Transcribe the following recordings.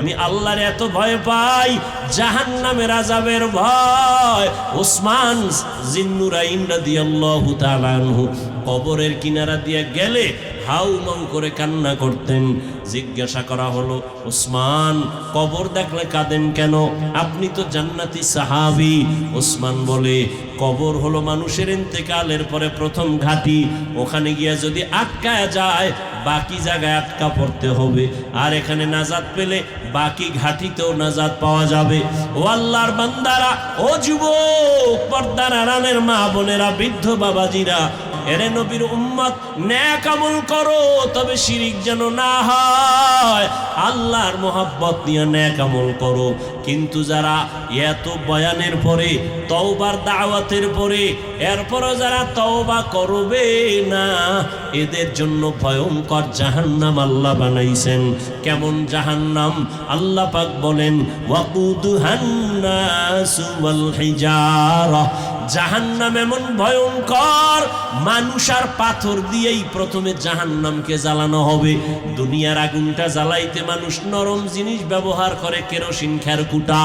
আমি আল্লাহর এত ভয় পাই, জাহান্নামের আযাবের ভয়। ওসমান জিন্নুরাইন রাদিয়াল্লাহু তাআলা আনহু কবরের কিনারা দিয়ে গেলে হাউ মাউ করে কান্না করতেন। জিজ্ঞাসা করা হলো, ওসমান কবর দেখলে কাঁদেন কেন? আপনি তো জান্নাতি সাহাবী। ওসমান বলে, কবর হলো মানুষের ইন্তেকালের পরে প্রথম ঘাঁটি। ওখানে গিয়ে যদি আটকায় যায় বাকি জায়গায় আটকা পড়তে হবে, আর এখানে নাজাত পেলে বাকি ঘাঁটিতেও নাজাত পাওয়া যাবে। ও আল্লাহর বান্দারা, ও যুবক, পর্দার আড়ালের মা বোনেরা, বৃদ্ধ বাবাজিরা, এরে নবীর উম্মত, নেক আমল করো, তবে শিরিক যেন না হয়। আল্লাহর মোহাব্বত নিয়ে নেক আমল করো। কিন্তু যারা এত বয়ানের পরে, তওবার দাওয়াতের পরে, এরপরও যারা তওবা করবে না, এদের জন্য ভয়ঙ্কর জাহান্নাম আল্লাহ বানাইছেন। কেমন জাহান্নাম? আল্লাহ পাক বলেন, ওয়াকুদুহান নাসু ওয়াল হিজারা। জাহান্নাম এমন ভয়ঙ্কর, মানুষ আর পাথর দিয়েই প্রথমে জাহান্নামকে জ্বালানো হবে। দুনিয়ার আগুনটা জ্বালাইতে মানুষ নরম জিনিস ব্যবহার করে, কেরোসিন, খেরকুটা।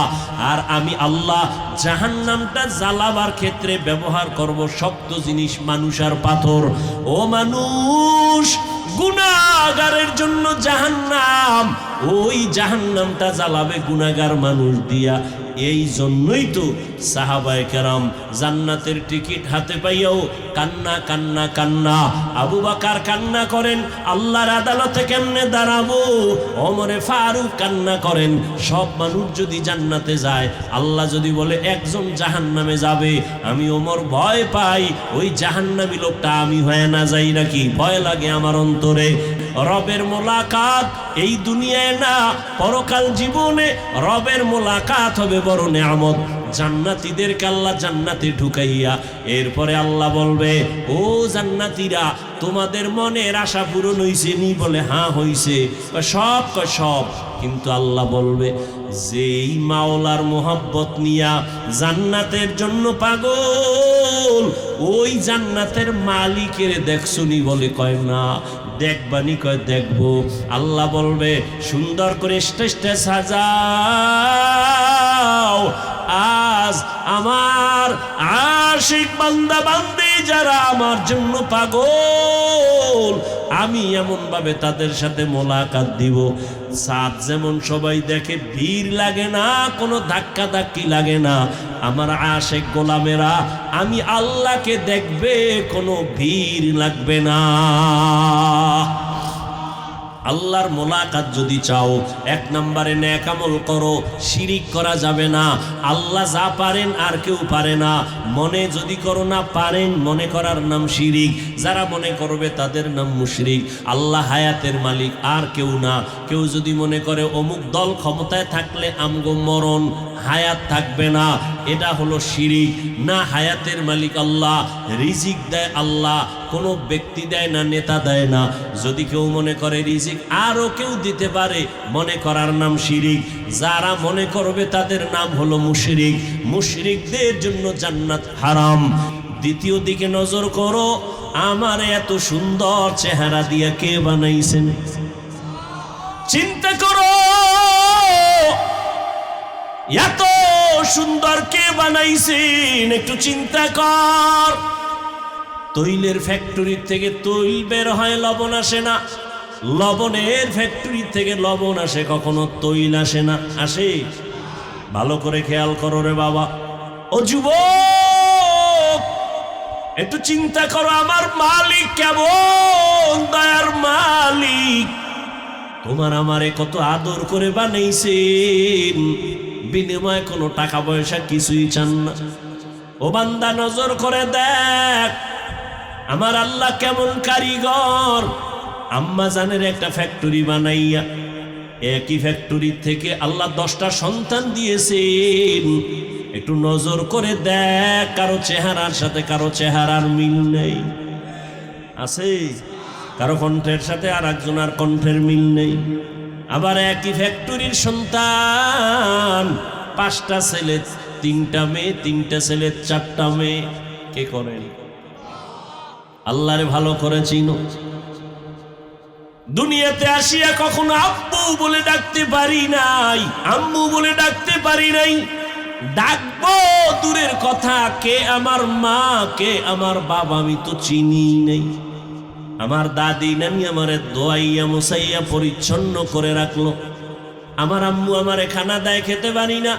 আর আমি আল্লাহ জাহান্নামটা জ্বালাবার ক্ষেত্রে ব্যবহার করব শক্ত জিনিস, মানুষ আর পাথর। ও মানুষ, গুনাহগারের জন্য জাহান্নাম, ওই জাহান্নামটা জ্বালাবে গুনাহগার মানুষ দিয়া। এই জন্যই তো সাহাবায়ে কেরাম জান্নাতের টিকিট হাতে পাইয়াও কান্না কান্না কান্না। আবু বকর কান্না করেন, আল্লাহর আদালতে কেমনে দাঁড়াবো। ওমরে ফারুক কান্না করেন, সব মানুষ যদি জান্নাতে যায়, আল্লাহ যদি বলে একজন জাহান্নামে যাবে, আমি ওমর ভয় পাই ওই জাহান্নামী লোকটা আমি হয়ে না যাই নাকি, ভয় লাগে আমার অন্তরে। রবের মোলাকাত এই দুনিয়ায় না, পরকাল জীবনে রবের মোলাকাত হবে বড় নেয়ামত। জান্নাতীদেরকে আল্লাহ জান্নাতে ঢুকাইয়া এরপরে আল্লাহ বলবে, ও জান্নাতীরা, তোমাদের মনের আশা পূরণ হইছে নি? বলে হ্যাঁ হইছে। সব সব। কিন্তু আল্লাহ বলবে, যেই মাওলার মোহাব্বত নিয়া জান্নাতের জন্য পাগল, ওই জান্নাতের মালিকের দেখছুনি? বলে কয় না। দেখবানি? কয় দেখবো। আল্লাহ বলবে, সুন্দর করে স্টেজটা সাজাও, আজ আমার আশিক বান্দা বান্দি যারা আমার জন্য পাগল, আমি এমন ভাবে তাদের সাথে মোলাকাত দিব। সাত যেমন সবাই দেখে, ভিড় লাগে না, কোনো ধাক্কা ধাক্কি লাগে না। আমার আশিক গোলামেরা আমি আল্লাহকে দেখবে, কোনো ভিড় লাগবে না। আল্লাহর মোলাকাত যদি চাও, এক নম্বরে নেক আমল করো, শিরিক করা যাবে না। আল্লাহ যা পারেন আর কেউ পারে না। মনে যদি করো না পারেন, মনে করার নাম শিরিক। যারা মনে করবে তাদের নাম মুশরিক। আল্লাহ হায়াতের মালিক, আর কেউ না। কেউ যদি মনে করে অমুক দল ক্ষমতায় থাকলে আমগো মরণ, হায়াত থাকবে না, এটা হলো শিরিক। না, হায়াতের মালিক আল্লাহ, রিজিক দেয় আল্লাহ, কোনো ব্যক্তি দেয় না, নেতা দেয় না। যদি কেউ মনে করে রিজিক আরও কেউ দিতে পারে, মনে করার নাম শিরিক। যারা মনে করবে তাদের নাম হলো মুশরিক। মুশরিকদের জন্য জান্নাত হারাম। দ্বিতীয় দিকে নজর করো, আমার এত সুন্দর চেহারা দিয়া কে বানাইছেন? চিন্তা করো, এত সুন্দর কে বানাইছেন? একটু চিন্তা কর। তৈলের ফ্যাক্টরির থেকে তৈল বের হয়, লবণ আসে না। লবণের ফ্যাক্টরি থেকে লবণ আসে, কখনো তৈল আসে না। আসে? ভালো করে খেয়াল করো রে বাবা। ও যুবক, একটু চিন্তা করো, আমার মালিক কেমন দয়ার মালিক। তোমার আমারে কত আদর করে বানাইছেন, বিনিময়ে কোনো টাকা পয়সা কিছুই চান না। ও বান্দা, নজর করে দেখ আমার আল্লাহ কেমন কারিগর। আম্মা জানের একটা ফ্যাক্টরি বানাইয়া, একই ফ্যাক্টরি থেকে আল্লাহ 10টা সন্তান দিয়েছেন। একটু নজর করে দেখ, কারো চেহারার সাথে কারো চেহারার মিল নেই। আছে? কারো কণ্ঠের সাথে আর একজনের কণ্ঠের মিল নেই। আবার একই ফ্যাক্টরির সন্তান, 5টা ছেলে 3টা মেয়ে, 3টা ছেলে 4টা মেয়ে। কে করেন? আল্লাহরে ভালো করে চিনো। দুনিয়াতে আসিয়া কখনো আব্বু বলে ডাকতে পারি নাই, আম্মু বলে ডাকতে পারি নাই। ডাকবো দূরের কথা, কে আমার মা কে আমার বাবা আমি তো চিনি নাই। আমার দাদি নানি আমারে দোয়াইয়া মুসাইয়া পরিচ্ছন্ন করে রাখলো। আমার আম্মু আমারে খানা দেয়, খেতে পারি না।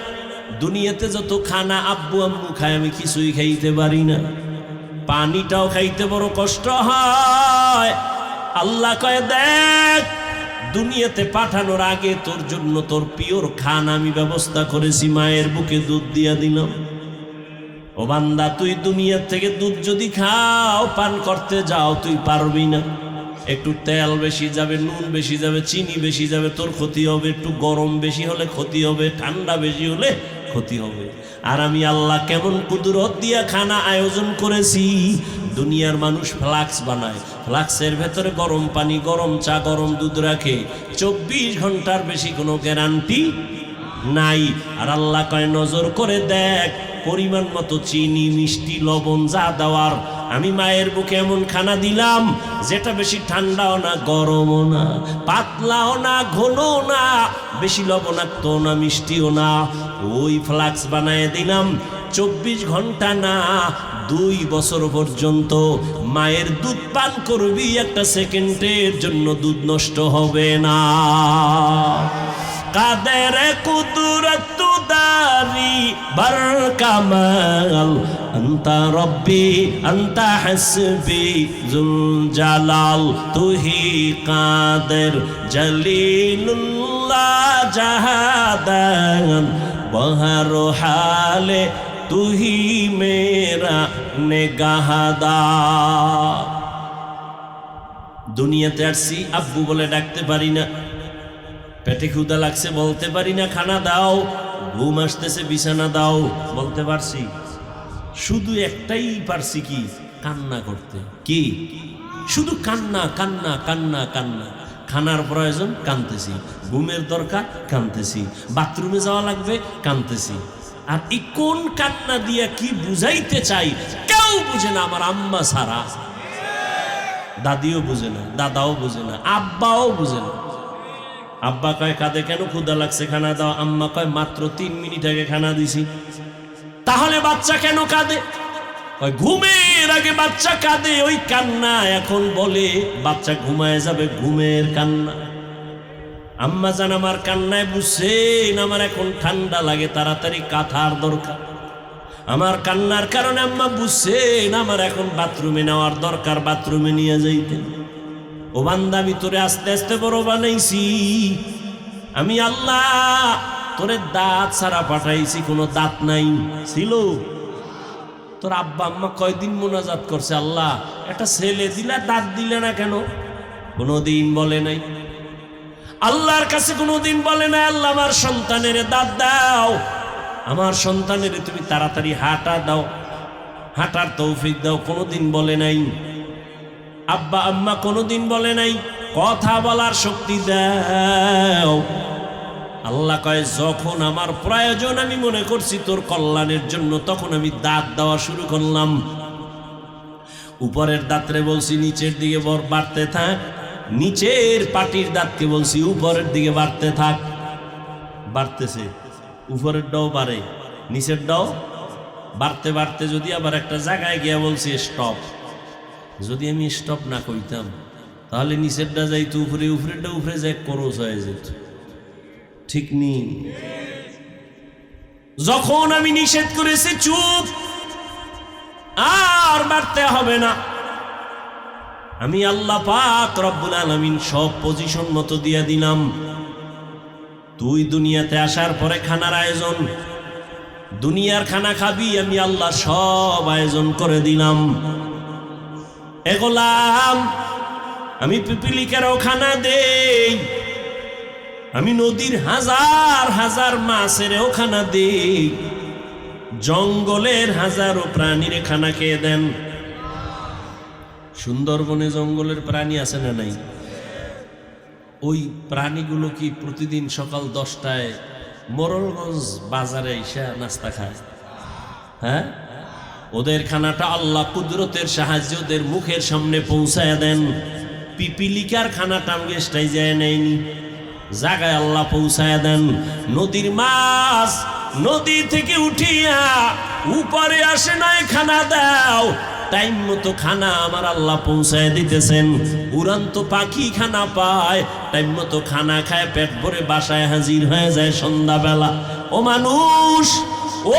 দুনিয়াতে যত খানা আব্বু আম্মু খায় আমি কিছুই খাইতে পারি না। পানিটাও খাইতে বড় কষ্ট হয়। আল্লাহ কয়, দেখ দুনিয়াতে পাঠানোর আগে তোর জন্য তোর পিওর খানা আমি ব্যবস্থা করেছি, মায়ের বুকে দুধ দিয়া দিলাম। ও বান্দা, তুই দুনিয়ার থেকে দুধ যদি খাও, পান করতে যাও, তুই পারবি না। একটু তেল বেশি যাবে, নুন বেশি যাবে, চিনি বেশি যাবে, তোর ক্ষতি হবে। একটু গরম বেশি হলে ক্ষতি হবে, ঠান্ডা বেশি হলে ক্ষতি হবে। আর আমি আল্লাহ কেমন কুদরত দিয়া খানা আয়োজন করেছি। দুনিয়ার মানুষ ফ্লাক্স বানায়, ফ্লাক্সের ভেতরে গরম পানি, গরম চা, গরম দুধ রাখে, 24 ঘন্টার বেশি কোনো গ্যারান্টি নাই। আর আল্লাহ কয়, নজর করে দেখ পরিমাণ মতো চিনি, মিষ্টি, লবণ যা দেওয়ার আমি মায়ের বুকে এমন খানা দিলাম যেটা বেশি ঠান্ডাও না, গরমও না, পাতলাও না, ঘনও না, বেশি লবণাক্ত না, মিষ্টিও না। ওই ফ্লাক্স বানায় দিলাম 24 ঘন্টা না, 2 বছর পর্যন্ত মায়ের দুধ পান করবি, একটা সেকেন্ডের জন্য দুধ নষ্ট হবে না। কাদের কুদরত দারি বার কামাল, আন্তা রব্বি আন্তা হাসবি জুল জালাল, তুহি কাদের জলিলুল্লাহ জাহাদান, বহর হালে তুহি মেরা নেগাহাদা। দুনিয়াতে আসছি আব্বু বলে ডাকতে পারি না, পেটে ক্ষুধা লাগছে বলতে পারি না খানা দাও, ঘুম আসতেছে বিছানা দাও বলতে পারছি। শুধু একটাই পারছি, কি? কান্না করতে। কি? শুধু কান্না কান্না কান্না কান্না। খানার প্রয়োজন, কাঁদতেছি। ঘুমের দরকার, কাঁদতেছি। বাথরুমে যাওয়া লাগবে, কাঁদতেছি। আর এই কোন কান্না দিয়া কি বুঝাইতে চাই কেউ বুঝে না, আমার আম্মা সারা। দাদিও বুঝে না, দাদাও বুঝে না, আব্বাও বুঝে না। আব্বা কয়, কাঁদে কেন? ক্ষুধা লাগছে, খানা দাও। আম্মা কয়, মাত্র 3 মিনিট আগে খানা দিছি। তাহলে বাচ্চা কেন কাঁদে? ঘুমের আগে বাচ্চা কাঁদে, ওই কান্না এখন বলে বাচ্চা ঘুমায় যাবে, ঘুমের কান্না। আম্মা জান আমার কান্নায় বুঝছেন আমার এখন ঠান্ডা লাগে, তাড়াতাড়ি কাঁথার দরকার। আমার কান্নার কারণে আম্মা বুঝছেন আমার এখন বাথরুমে নেওয়ার দরকার, বাথরুমে নিয়ে যাইতেন। ও বান্দা, আমি তোরে আস্তে আস্তে বড় বানাইছি। আমি আল্লাহ তোরে দাঁত ছাড়া পাঠাইছি, কোনো দাঁত নাই ছিল। তোর আব্বা আম্মা কয়দিন মোনাজাত করছে, আল্লাহ একটা ছেলে দিলা, দাঁত দিলে না কেন? কোনোদিন বলে নাই। আল্লাহর কাছে কোনোদিন বলে নাই, আল্লাহ আমার সন্তানের দাঁত দাও, আমার সন্তানের তুমি তাড়াতাড়ি হাঁটা দাও, হাঁটার তৌফিক দাও। কোনোদিন বলে নাই। আব্বা আম্মা কোনোদিন বলে নাই কথা বলার শক্তি দাও। আল্লাহ কয়, যখন আমার প্রয়োজন আমি মনে করছি তোর কল্যাণের জন্য, তখন আমি দাঁত দেওয়া শুরু করলাম। উপরের দাঁতরে বলছি নিচের দিকে বাড়তে থাক, নিচের পাটির দাঁতকে বলছি উপরের দিকে বাড়তে থাক। বাড়তেছে, উপরের ডাও বাড়ে, নিচের ডাও বাড়তে বাড়তে যদি আবার একটা জায়গায় গিয়া বলছি স্টপ। যদি আমি স্টপ না কইতাম তাহলে নিচেরটা যাইতো উপরে, উপরেরটা উপরে যাই করস হয়ে যেত। ঠিক নেই? যখন আমি নিষেধ করেছি চুপ, আর বাড়তে হবে না, আমি আল্লাহ পাক রব্বুল আলামিন সব পজিশন মতো দিয়া দিলাম। তুই দুনিয়াতে আসার পরে খানার আয়োজন, দুনিয়ার খানা খাবি, আমি আল্লাহ সব আয়োজন করে দিলাম। এ গোলাম, আমি পিপিলিকারও খানা দেই, আমি নদীর হাজার হাজার মাছেরও খানা দেই, জঙ্গলের হাজারো প্রাণীর খানা খেয়ে দেন। সুন্দরবনে জঙ্গলের প্রাণী আছে না নাই? ওই প্রাণীগুলো কি প্রতিদিন সকাল 10টায় মোরলগঞ্জ বাজারে এসে নাস্তা খায়? হ্যাঁ, ওদের খানাটা আল্লাহ কুদরতের সাহায্যে ওদের মুখের সামনে পৌঁছায় দেন। পিপিলিকার খানা টামগেস্টাই যায় নেয়নি, জাগায় আল্লাহ পৌঁছায় দেন। নদীর মাছ নদী থেকে উঠিয়া উপরে আসে নাই, খানা দাও, টাইম মতো খানা আমার আল্লাহ পৌঁছায় দিতেছেন। উড়ান্ত পাখি খানা পায়, টাইম মতো খানা খায়, পেট ভরে বাসায় হাজির হয়ে যায় সন্ধ্যাবেলা। ও মানুষ,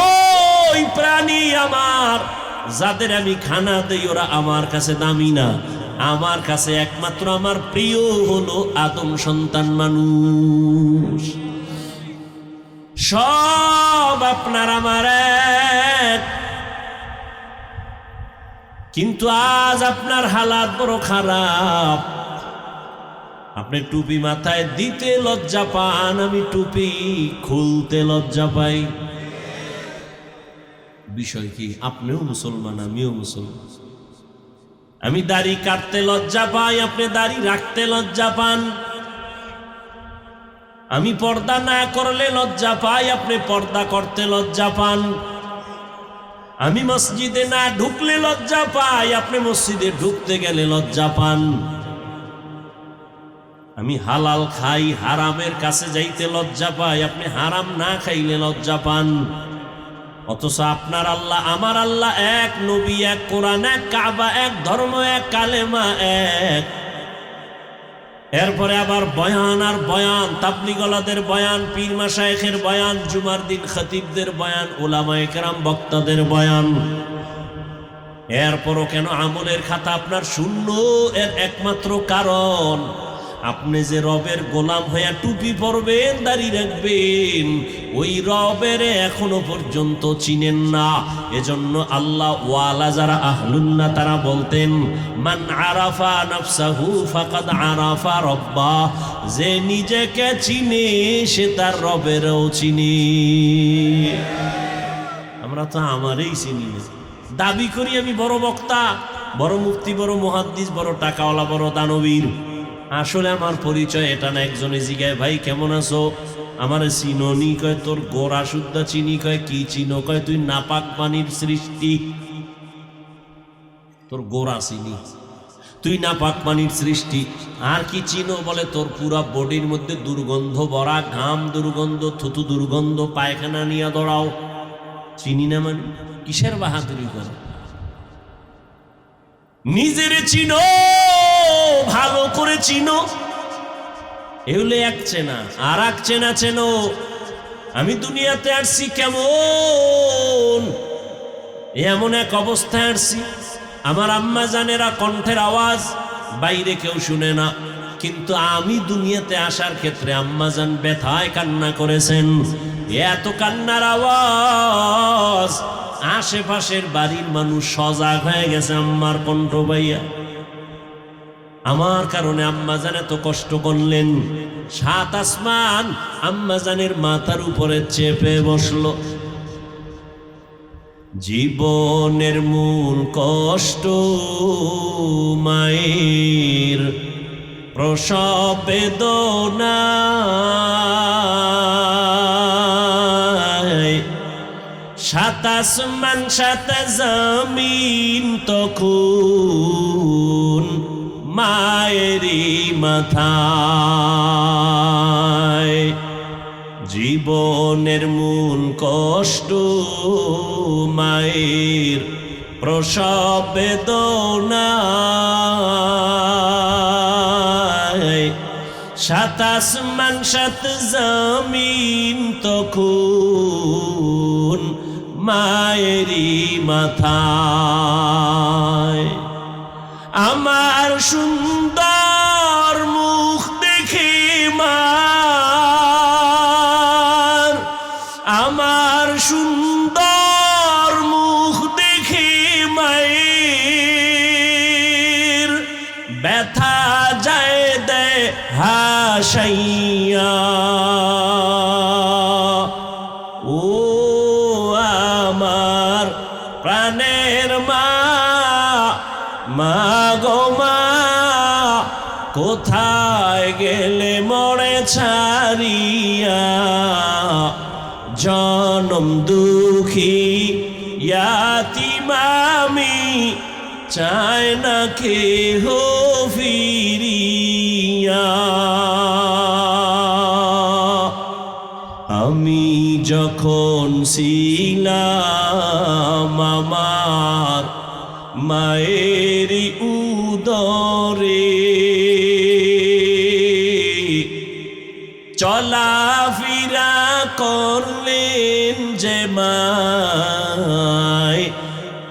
ওই প্রাণী আমার, যাদের আমি খানা দেই ওরা আমার কাছে দামি না, আমার কাছে একমাত্র আমার প্রিয় হলো আদম সন্তান মানুষ। সব আপনার আমার এক, কিন্তু আজ আপনার হালাত বড় খারাপ। আপনি টুপি মাথায় দিতে লজ্জা পান, আমি টুপি খুলতে লজ্জা পাই। বিষয় কি? আপনিও মুসলমান, আমিও মুসলমান। আমি দাড়ি কাটতে লজ্জা পাই, আপনি দাড়ি রাখতে লজ্জা পান। আমি পর্দা না করলে লজ্জা পাই, আপনি পর্দা করতে লজ্জা পান। আমি মসজিদে না ঢুকলে লজ্জা পাই, আপনি মসজিদে ঢুকতে গেলে লজ্জা পান। আমি হালাল খাই, হারামের কাছে যাইতে লজ্জা পাই, আপনি হারাম না খাইলে লজ্জা পান। অথচ আপনার আল্লাহ আমার আল্লাহ এক, নবী এক, কোরআন এক, কাবা এক, ধর্ম এক, কালেমা এক। এরপরে আবার বয়ান আর বয়ান, তাবলীগওয়ালাদের বয়ান, পীর মাশায়েখের বয়ান, জুমার দিন খতিবদের বয়ান, উলামায়ে কেরাম বক্তাদের বয়ান। এরপরও কেন আমলের খাতা আপনার শূন্য? এর একমাত্র কারণ আপনি যে রবের গোলাম হইয়া টুপি পরবেন, দাড়ি রাখবেন, ওই রবের এখনো পর্যন্ত চিনেন না। এজন্য আল্লাহ ওয়ালা যারা আহলুন্না তারা বলতেন, মান আরাফা নাফসাহু ফাকাদ আরাফা রব্বা, যে নিজেকে চিনে সে তার রবেরও চিনে। আমরা তো আমারই চিনি না, দাবি করি আমি বড় বক্তা, বড় মুফতি, বড় মুহাদ্দিস, বড় টাকাওয়ালা, বড় দানবীর। আসলে আমার পরিচয় এটা না। একজনে জিগায়, ভাই কেমন আছো? আমার চিননি? কয় তোর গোড়া শুদ্ধ চিনি। কয় কি চিনো? কয় তুই নাপাক পানির সৃষ্টি। তোর গোড়া চিনি, তুই নাপাক পানির সৃষ্টি। আর কি চিনো? বলে তোর পুরা বডির মধ্যে দুর্গন্ধ ভরা, ঘাম দুর্গন্ধ, থুতু দুর্গন্ধ, পায়খানা নিয়ে দৌড়াও। চিনি না মানে কিসের বাহাদুরি করে? নিজের চিনো, ভালো করে চিনো। এগুলো এক চেনা, আর এক চেনা চেনো। আমি দুনিয়াতে আসছি কেমন, এমন এক অবস্থায় আসছি, আমার আম্মা জানেরা কণ্ঠের আওয়াজ বাইরে কেউ শুনে না, কিন্তু আমি দুনিয়াতে আসার ক্ষেত্রে আম্মা জান ব্যথায় কান্না করেছেন। এত কান্নার আওয়াজ, আশেপাশের বাড়ির মানুষ সজাগ হয়ে গেছে আম্মার কণ্ঠ পাইয়া। আমার কারণে আম্মা জান এত কষ্ট করলেন। 7 আসমান আম্মা জানের মাথার উপরে চেপে বসলো। জীবনের মূল কষ্ট মায়ের প্রসব বেদনা, 7 আসমান 7 জমিন তখন মায়েরই মাথায়। জীবনের মূল কষ্ট মায়ের প্রসব বেদনা, 7 আসমান 7 জমিন তখন মায়েরই মাথায়। আমার সুন্দর মুখ দেখে মার, আমার সুন্দর মুখ দেখে মায়ের ব্যথা যায় দে হাসাইয়া। ও আমার প্রাণের মা, মা গো মা, কোথায় গেলে মরে ছাড়িয়া? জনম দুঃখী ইয়াতীম আমি, চায় না কেহ ফিরিয়া। আমি যখন ছিলাম আমার মায়ের উদরে, চলাফেরা করলেন যে মায়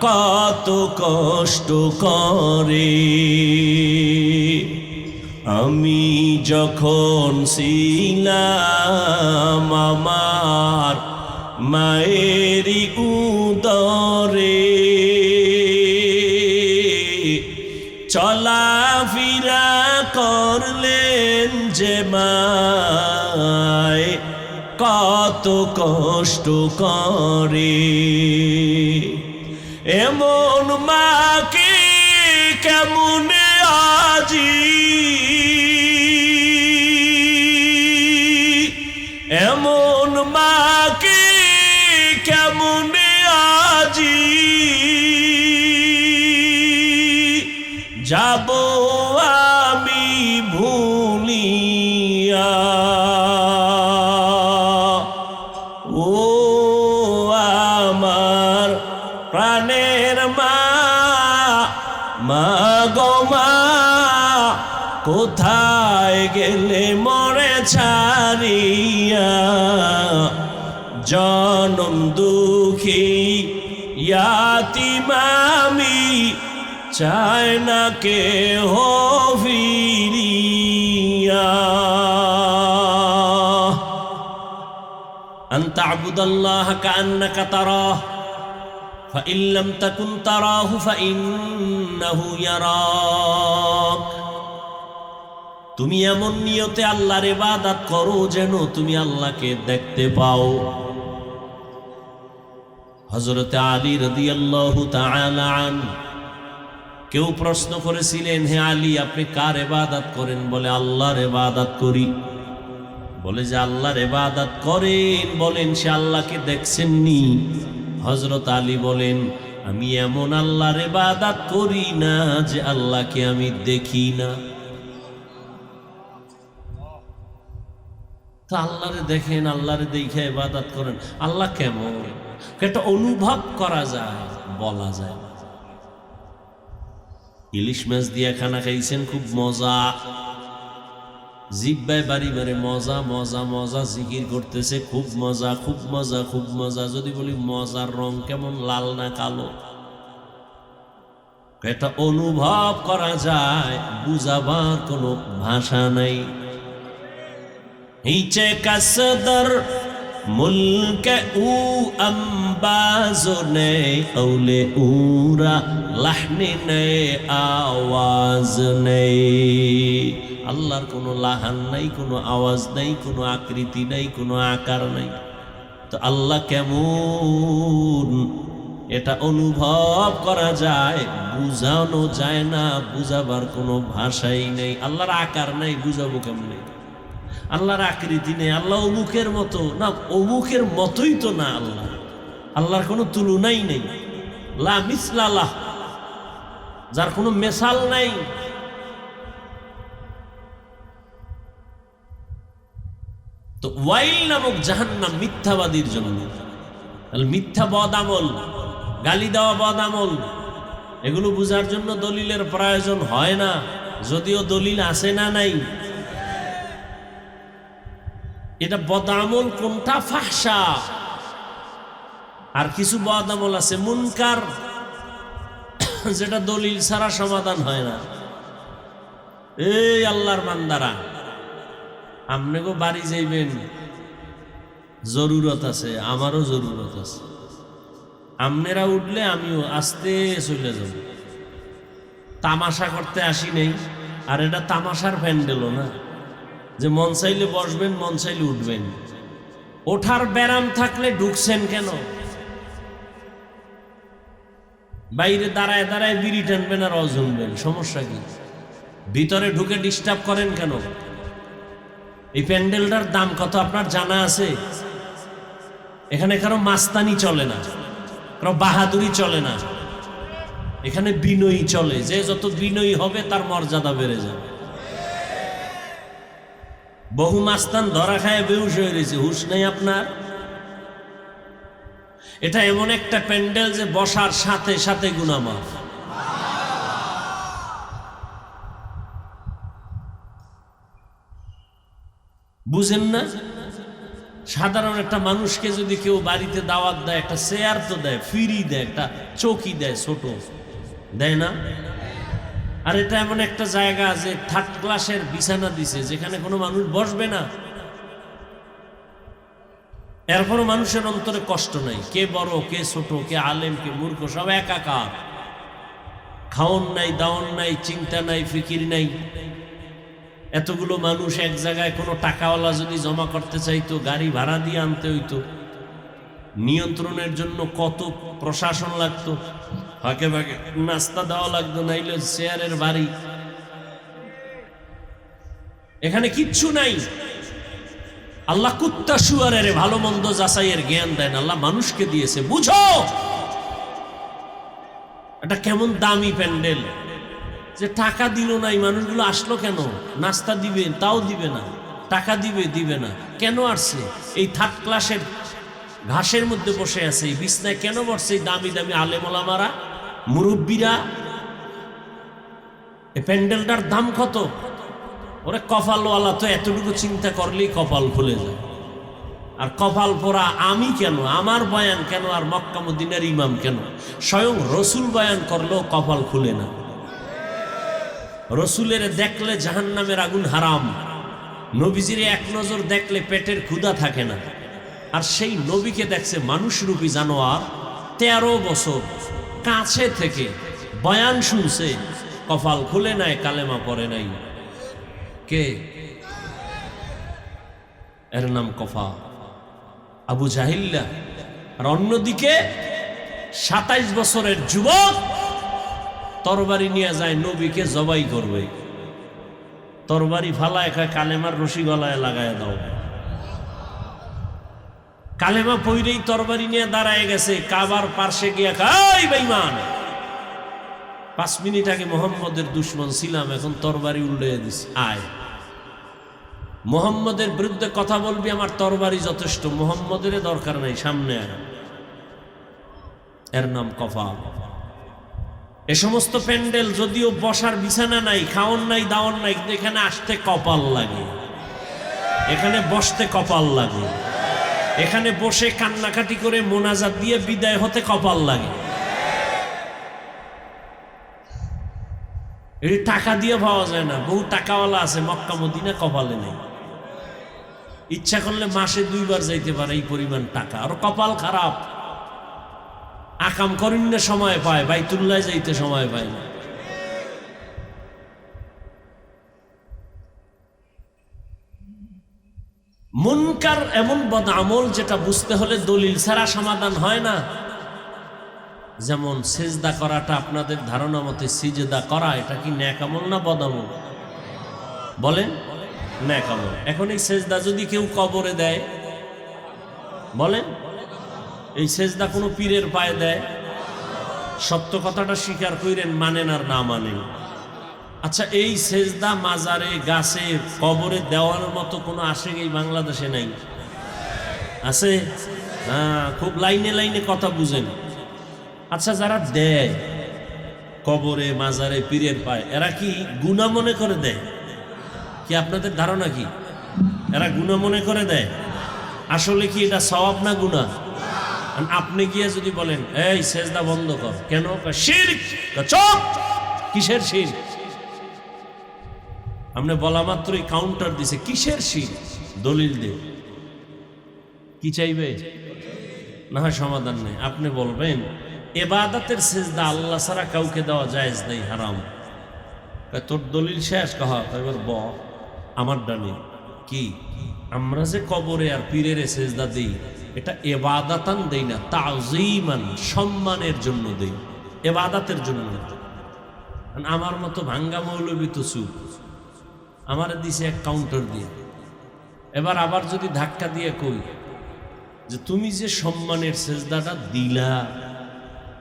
কত কষ্ট করে। আমি যখন ছিলাম আমার মায়ের উদরে, চলাফেরা করলেন যে মায় কত কষ্ট করে। এমন মাকে কেমন আজি, এমন মাকে কেমন আজি যাব আমি ভুলিয়া। ও আমার প্রাণের মা, মা গো মা, কোথায় গেলে মরে ছাড়িয়া। জনম দুঃখী ইয়াতীম আমি, চায় না কেহ ফিরিয়া। আন তা'বুদাল্লাহ কাআন্নাকা তারাহ ফাইন লাম তাকুন তারাহু ফাইন্নাহু ইয়ারাক। তুমি এমন নিয়তে আল্লাহর ইবাদত করো যেন তুমি আল্লাহকে দেখতে পাও। হযরত আলী রাদিয়াল্লাহু তাআলা আনহু, কেউ প্রশ্ন করেছিলেন, হে আলী আপনি কার ইবাদত করেন? বলে আল্লাহর ইবাদত করি। বলে যে আল্লাহর ইবাদত করেন, বলেন সে আল্লাহকে দেখছেননি? হযরত আলী বলেন, আমি এমন আল্লাহর ইবাদত করি না যে আল্লাহকে আমি দেখি না। তা আল্লাহরে দেখেন, আল্লাহরে দেখে ইবাদত করেন। আল্লাহ কেমন এটা অনুভব করা যায়, বলা যায় না। ইলিশ মাছ দিয়া খানা খাইছেন, খুব মজা, জিহ্বায় বাড়ি বাড়ি মজা মজা মজা জিকির করতেছে, খুব মজা খুব মজা খুব মজা। যদি বলি মজার রং কেমন, লাল না কালো? এটা অনুভব করা যায়, বুঝাবার কোনো ভাষা নাই। হিচে কাসদর মুলক উ আম্বাজ নে औले উরা লাহনে নে আওয়াজ নেই। আল্লাহর কোনো লাহান নাই, কোনো আওয়াজ নাই, কোনো আকৃতি নাই, কোনো আকার নাই। তো আল্লাহ কেমন এটা অনুভব করা যায়, বুঝানো যায় না, বুঝাবার কোনো ভাষাই নেই। আল্লাহর আকার নাই, বুঝাবো কেমনে? আল্লাহর আকৃতি নেই, আল্লাহ অমুকের মতো না, অমুকের মতোই তো না। আল্লাহ, আল্লাহর কোনো তুলনাই নেই। লা মিসলালাহ, যার কোনো মেসাল নাই। তো ওয়াইল নামক জাহান্নাম মিথ্যাবাদীর জন্য। মিথ্যা বদ আমল, গালি দেওয়া বদ আমল, এগুলো বুঝার জন্য দলিলের প্রয়োজন হয় না, যদিও দলিল আছে না নাই। এটা বদ আমল কোনটা, ফাহশা। আর কিছু বদ আমল আছে মুনকার, যেটা দলিল ছাড়া সমাধান হয় না। এই আল্লাহর বান্দারা, আপনি গো বাড়ি যাইবেন, জরুরত আছে, আমারও জরুরত আছে। আপনারা উঠলে আমিও আস্তে চলে যাব। তামাশা করতে আসি নেই। আর এটা তামাশার প্যান্ডেলও না যে মন চাইলে বসবেন, মন চাইলে উঠবেন। ওঠার ব্যারাম থাকলে ঢুকছেন কেন? বাইরে দাঁড়ায় দাঁড়ায় বিড়ি টানবেন আর অজুনবেন, সমস্যা কি? ভিতরে ঢুকে ডিস্টার্ব করেন কেন? এই প্যান্ডেলটার দাম কত আপনার জানা আছে? এখানে কারো মাস্তানি চলে না, কারো বাহাদুরি চলে না, এখানে বিনয়ী চলে। যে যত বিনয়ী হবে তার মর্যাদা বেড়ে যাবে। বহু মাস্তান ধরা খায় বেহুশ হয়ে রয়েছে, হুশ নেই আপনার। এটা এমন একটা প্যান্ডেল যে বসার সাথে সাথে গুনাহ মাফ। বুঝেন না? সাধারণ একটা মানুষকে যদি কেউ বাড়িতে দাওয়াত দেয়, একটা চেয়ার তো দেয়, ফ্রি দেয়, একটা চৌকি দেয়, ছোট দেয় না? আর এটা এমন একটা জায়গা যে থার্ড ক্লাসের বিছানা দিছে, যেখানে কোনো মানুষ বসবে না। এরপরও মানুষের অন্তরে কষ্ট নাই, কে বড় কে ছোট, কে আলেম কে মূর্খ, সব একাকার। খাওন নাই, দাওন নাই, চিন্তা নাই, ফিকির নাই। এতগুলো মানুষ এক জায়গায় কোনো টাকাওয়ালা যদি জমা করতে চাইতো, গাড়ি ভাড়া দিয়ে আনতে হইতো, নিয়ন্ত্রণের জন্য কত প্রশাসন লাগতো, ফাঁকে ফাঁকে নাস্তা দেওয়া লাগতো, নাইলে চেয়ারের বাড়ি। এখানে কিচ্ছু নাই। আল্লাহ কুত্তা শুয়ারের ভালো মন্দ যাচাইয়ের জ্ঞান দেন, আল্লাহ মানুষকে দিয়েছে। বুঝো এটা কেমন দামি প্যান্ডেল, যে টাকা দিল না, এই মানুষগুলো আসলো কেন? নাস্তা দিবে তাও দিবে না, টাকা দিবে না, কেন আসছে? এই থার্ড ক্লাসের ঘাসের মধ্যে বসে আছে, এই বিছনায় কেন বসছে এই দামি দামি আলেম ওলামারা, মুরব্বীরা? এই প্যান্ডেলটার দাম কত? ওরে কপালওয়ালা তো এতটুকু চিন্তা করলেই কপাল খুলে যায়। আর কপাল পোড়া আমি কেন, আমার বয়ান কেন, আর মক্কা মদিনার ইমাম কেন? স্বয়ং রসুল বয়ান করলেও কপাল খুলে না। রসুলের দেখলে জাহান্নামের আগুন হারাম, নবীজির এক নজর দেখলে পেটের ক্ষুধা থাকে না। আর সেই নবীকে দেখছে মানুষরূপী জানোয়ার, 13 বছর কাছে থেকে বয়ান শুনছে, কপাল খুলে নাই, কালেমা পড়ে নাই। কে? এর নাম কফা, আবু জাহিল্লা। আর অন্যদিকে 27 বছরের যুবক তরবারি নিয়ে যায়, নবীকে জবাই করবে। তরবারি ফালায় খায়, কালেমার রশি গলায় লাগায় দাও। কালেমা পইরেই তরবারি নিয়ে দাঁড়ায় গেছে, কাবার পার্শ্বে গিয়া খাই বেঈমান, 5 মিনিট আগে মোহাম্মদের দুশ্মন ছিলাম, এখন তরবারি উল্টে দিছি, আয় মোহাম্মদের বিরুদ্ধে কথা বলবি, আমার তরবারি যথেষ্ট, মোহাম্মদের দরকার নাই, সামনে আয়। এর নাম কফা। এ সমস্ত প্যান্ডেল যদিও বসার বিছানা নাই, খাওয়ান নাই, দাওয়ান নাই, কিন্তু এখানে আসতে কপাল লাগে, এখানে বসতে কপাল লাগে, এখানে বসে কান্নাকাটি করে মোনাজাত দিয়ে বিদায় হতে কপাল লাগে। এই টাকা দিয়ে পাওয়া যায় না। বহু টাকাওয়ালা আছে মক্কা মদিনা, কপালে নেই। ইচ্ছা করলে মাসে 2 বার যাইতে পারে, এই পরিমাণ টাকা। আর কপাল খারাপ, আকাম করিন্নে সময় পায়, বাইতুল্লাহ যাইতে সময় পায় না। মুনকার এমন বদআমল যেটা বুঝতে হলে দলিল ছাড়া সমাধান হয় না। যেমন সেজদা করাটা, আপনাদের ধারণা মতে সিজদা করা এটা কি নেক আমল না বদআমল? বলেন নেক আমল। এখন এই সেজদা যদি কেউ কবরে দেয়, বলেন এই সেজদা কোনো পীরের পায়ে দেয়, সত্য কথাটা স্বীকার করেন, মানেন আর না মানেন। আচ্ছা, এই সেজদা মাজারে, গাছে, কবরে দেওয়ার মতো কোনো আশেক এই বাংলাদেশে নাই? আছে? হ্যাঁ, খুব লাইনে লাইনে কথা বুঝেন। আচ্ছা, যারা দেয় কবরে, মাজারে, পীরের পায়, এরা কি গুনাহ মনে করে দেয়? কি আপনাদের ধারণা কি এরা গুনাহ মনে করে দেয়? আসলে কি এটা সওয়াব না গুনাহ? আপনি গিয়ে যদি বলেন এই সেজদা বন্ধ কর, কেন? শিরক। চুপ! কিসের শিরক? আপনি বলা মাত্রই কাউন্টার দিছে, কিসের শিরক? দলিল দে। কি চাইবে? না হয় সমাধান নেই। আপনি বলবেন ইবাদতের সেজদা আল্লাহ ছাড়া কাউকে দেওয়া জায়েজ নেই, হারাম। তোর দলিল শেষ? কহ এবার ব আমার ডানি কি? আমরা যে কবরে আর পীরের সেজদা দেই, এটা ইবাদাতান দেই না, তাযীমান, সম্মানের জন্য দেই, ইবাদতের জন্য। আমার মতো ভাঙ্গা মৌলবী তো চুপ, আমার দিছে এক কাউন্টার দিয়ে। এবার আবার যদি ধাক্কা দিয়ে কই যে তুমি যে সম্মানের সেজদাটা দিলা,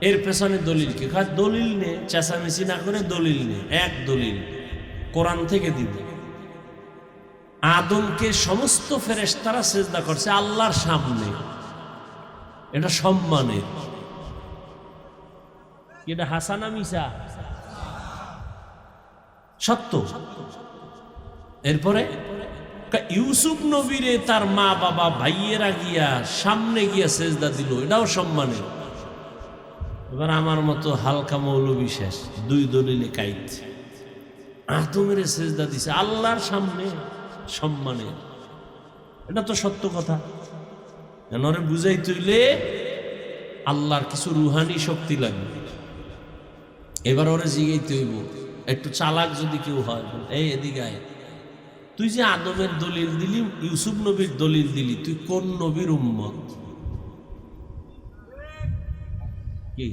এর পেছনে দলিল কি? দলিল নে, চেঁচামেচি না করে দলিল নে। এক দলিল কোরআন থেকে দিব, আদমকে সমস্ত ফেরেশতারা সিজদা করছে আল্লাহর সামনে, এটা সম্মানের। এটা হাসানা মিসা? সত্য। এরপরে ইউসুফ নবীরে তার মা বাবা ভাইয়েরা গিয়া সামনে গিয়া সিজদা দিল, এটাও সম্মানের। এবার আমার মতো হালকা মৌলবী শেষ, দুই দলিলে কাইত, আদমের সিজদা দিছে আল্লাহর সামনে, সম্মানের। এটা তো সত্য কথা। এনরে বুঝাই তুইলে আল্লাহর কিছু রুহানি শক্তি লাগবে। এবার ওরে জিগাইতে হইব, একটু চালাক যদি কেউ হয়, এই এদিকে আয়, তুই যে আদমের দলিল দিলি, ইউসুফ নবীর দলিল দিলি, তুই কোন নবীর উম্মত? কি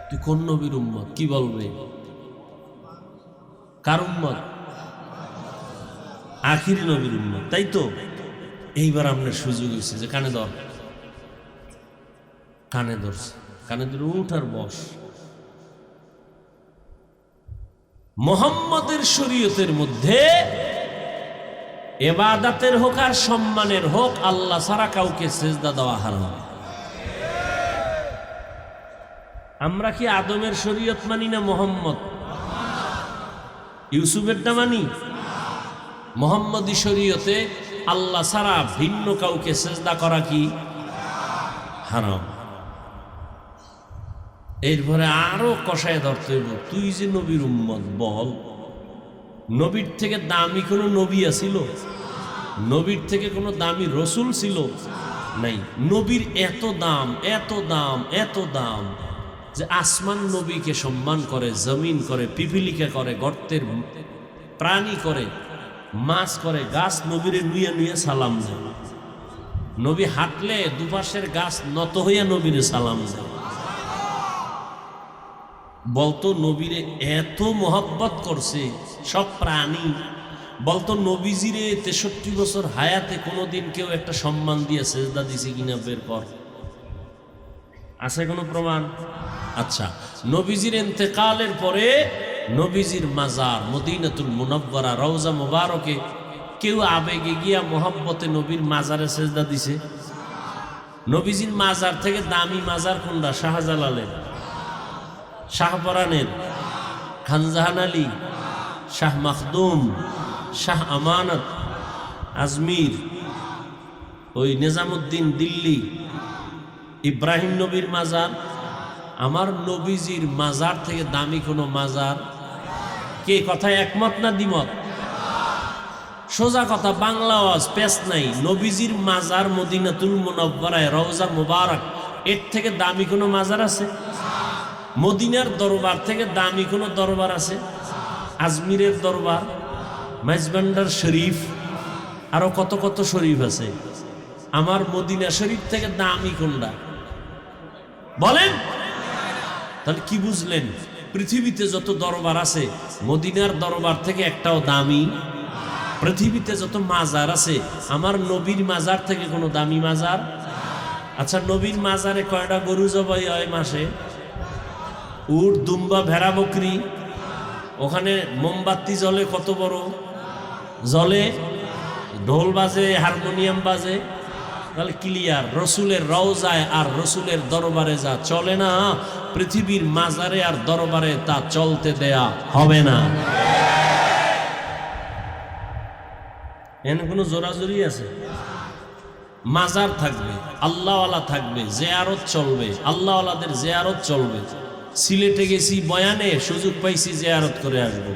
তুই কোন নবীর উম্মত? কি বলবে? কার উম্মত? আখিরি নবীর উম্মত, তাই তো? এইবার আপনার সুযোগ হয়েছে যে কানে ধর, কানে ধরছে, কানে ধরে উঠ আর বস। মুহাম্মদের শরীয়তের মধ্যে ইবাদতের হোক আর সম্মানের হোক, আল্লাহ ছাড়া কাউকে সিজদা দেওয়া হারাম। আমরা কি আদমের শরীয়ত মানি না মুহাম্মদ? ইউসুফেরটা মানি? মুহাম্মদী শরীয়তে আল্লাহ ছাড়া ভিন্ন কাউকে সিজদা করা কি হারাম। এরপরে আরো কষায় ধরতে হইব, তুই যে নবীর উম্মত, বল নবীর থেকে দামি কোনো নবী আছিল? নবীর থেকে কোনো দামি রসুল ছিল? নাই। নবীর এত দাম, এত দাম, এত দাম যে আসমান নবীকে সম্মান করে, জমিন করে, পিপিলিকা করে, গর্তের প্রাণী করে, মাছ করে, গাছ নবীরে নুয়ে নুয়ে সালাম দেয়। নবী হাঁটলে দুপাশের গাছ নত হইয়া নবীরে সালাম দেয়। বলতো নবীরে এত মোহব্বত করছে সব প্রাণী। বলতো নবীজিরে 63 বছর হায়াতে কোনোদিন কেউ একটা সম্মান দিয়ে সেজদা দিছে কিনা বের কর, আছে কোনো প্রমাণ? আচ্ছা, নবীজির ইন্তেকালের পরে নবীজির মাজার মদিনাতুল মুনাওয়ারা রওজা মুবারকে কেউ আবেগে গিয়া মোহব্বতে নবীর মাজারে সেজদা দিছে? নবীজির মাজার থেকে দামি মাজার কোনটা? শাহজালালের, শাহপরানের, খানজাহান আলী, শাহ মখদুম, শাহ আমানত আজমির, ওই নিজামুদ্দিন দিল্লি, ইব্রাহিম নবীর মাজার। আমার নবীজির মাজার থেকে দামি কোনো মাজার? কে কথায় একমত না দ্বিমত? সোজা কথা, বাংলা আওয়াজ, পেশ নাই। নবীজির মাজার মদিনাতুল মুনাওয়ারায় রওজা মুবারক, এর থেকে দামি কোনো মাজার আছে? মদিনার দরবার থেকে দামি কোনো দরবার আছে? আজমিরের দরবার, মাইজবান্ডার শরীফ, আরো কত কত শরীফ আছে। আমার মদিনা শরীফ থেকে দামি কোনটা বলেন? তাহলে কি বুঝলেন? পৃথিবীতে যত দরবার আছে মদিনার দরবার থেকে একটাও দামি? পৃথিবীতে যত মাজার আছে আমার নবীর মাজার থেকে কোনো দামি মাজার? আচ্ছা, নবীর মাজারে কয়টা গরু জবাই হয় মাসে? উট, দুম্বা, ভেড়া, বকরি। ওখানে মোমবাতি জ্বলে কত বড়? জ্বলে, ঢোল বাজে, হারমোনিয়াম বাজে। তাহলে ক্লিয়ার, রসুলের রওজায় আর রসুলের দরবারে যা চলে না, পৃথিবীর মাজারে আর দরবারে তা চলতে দেয়া হবে না। এখানে কোনো জোরাজুরি আছে? মাজার থাকবে, আল্লাহওয়ালা থাকবে, জিয়ারত চলবে, আল্লাহওয়ালাদের জিয়ারত চলবে। সিলেটে গেছি বয়ানে, সুযোগ পাইছি জিয়ারত করে আসবো।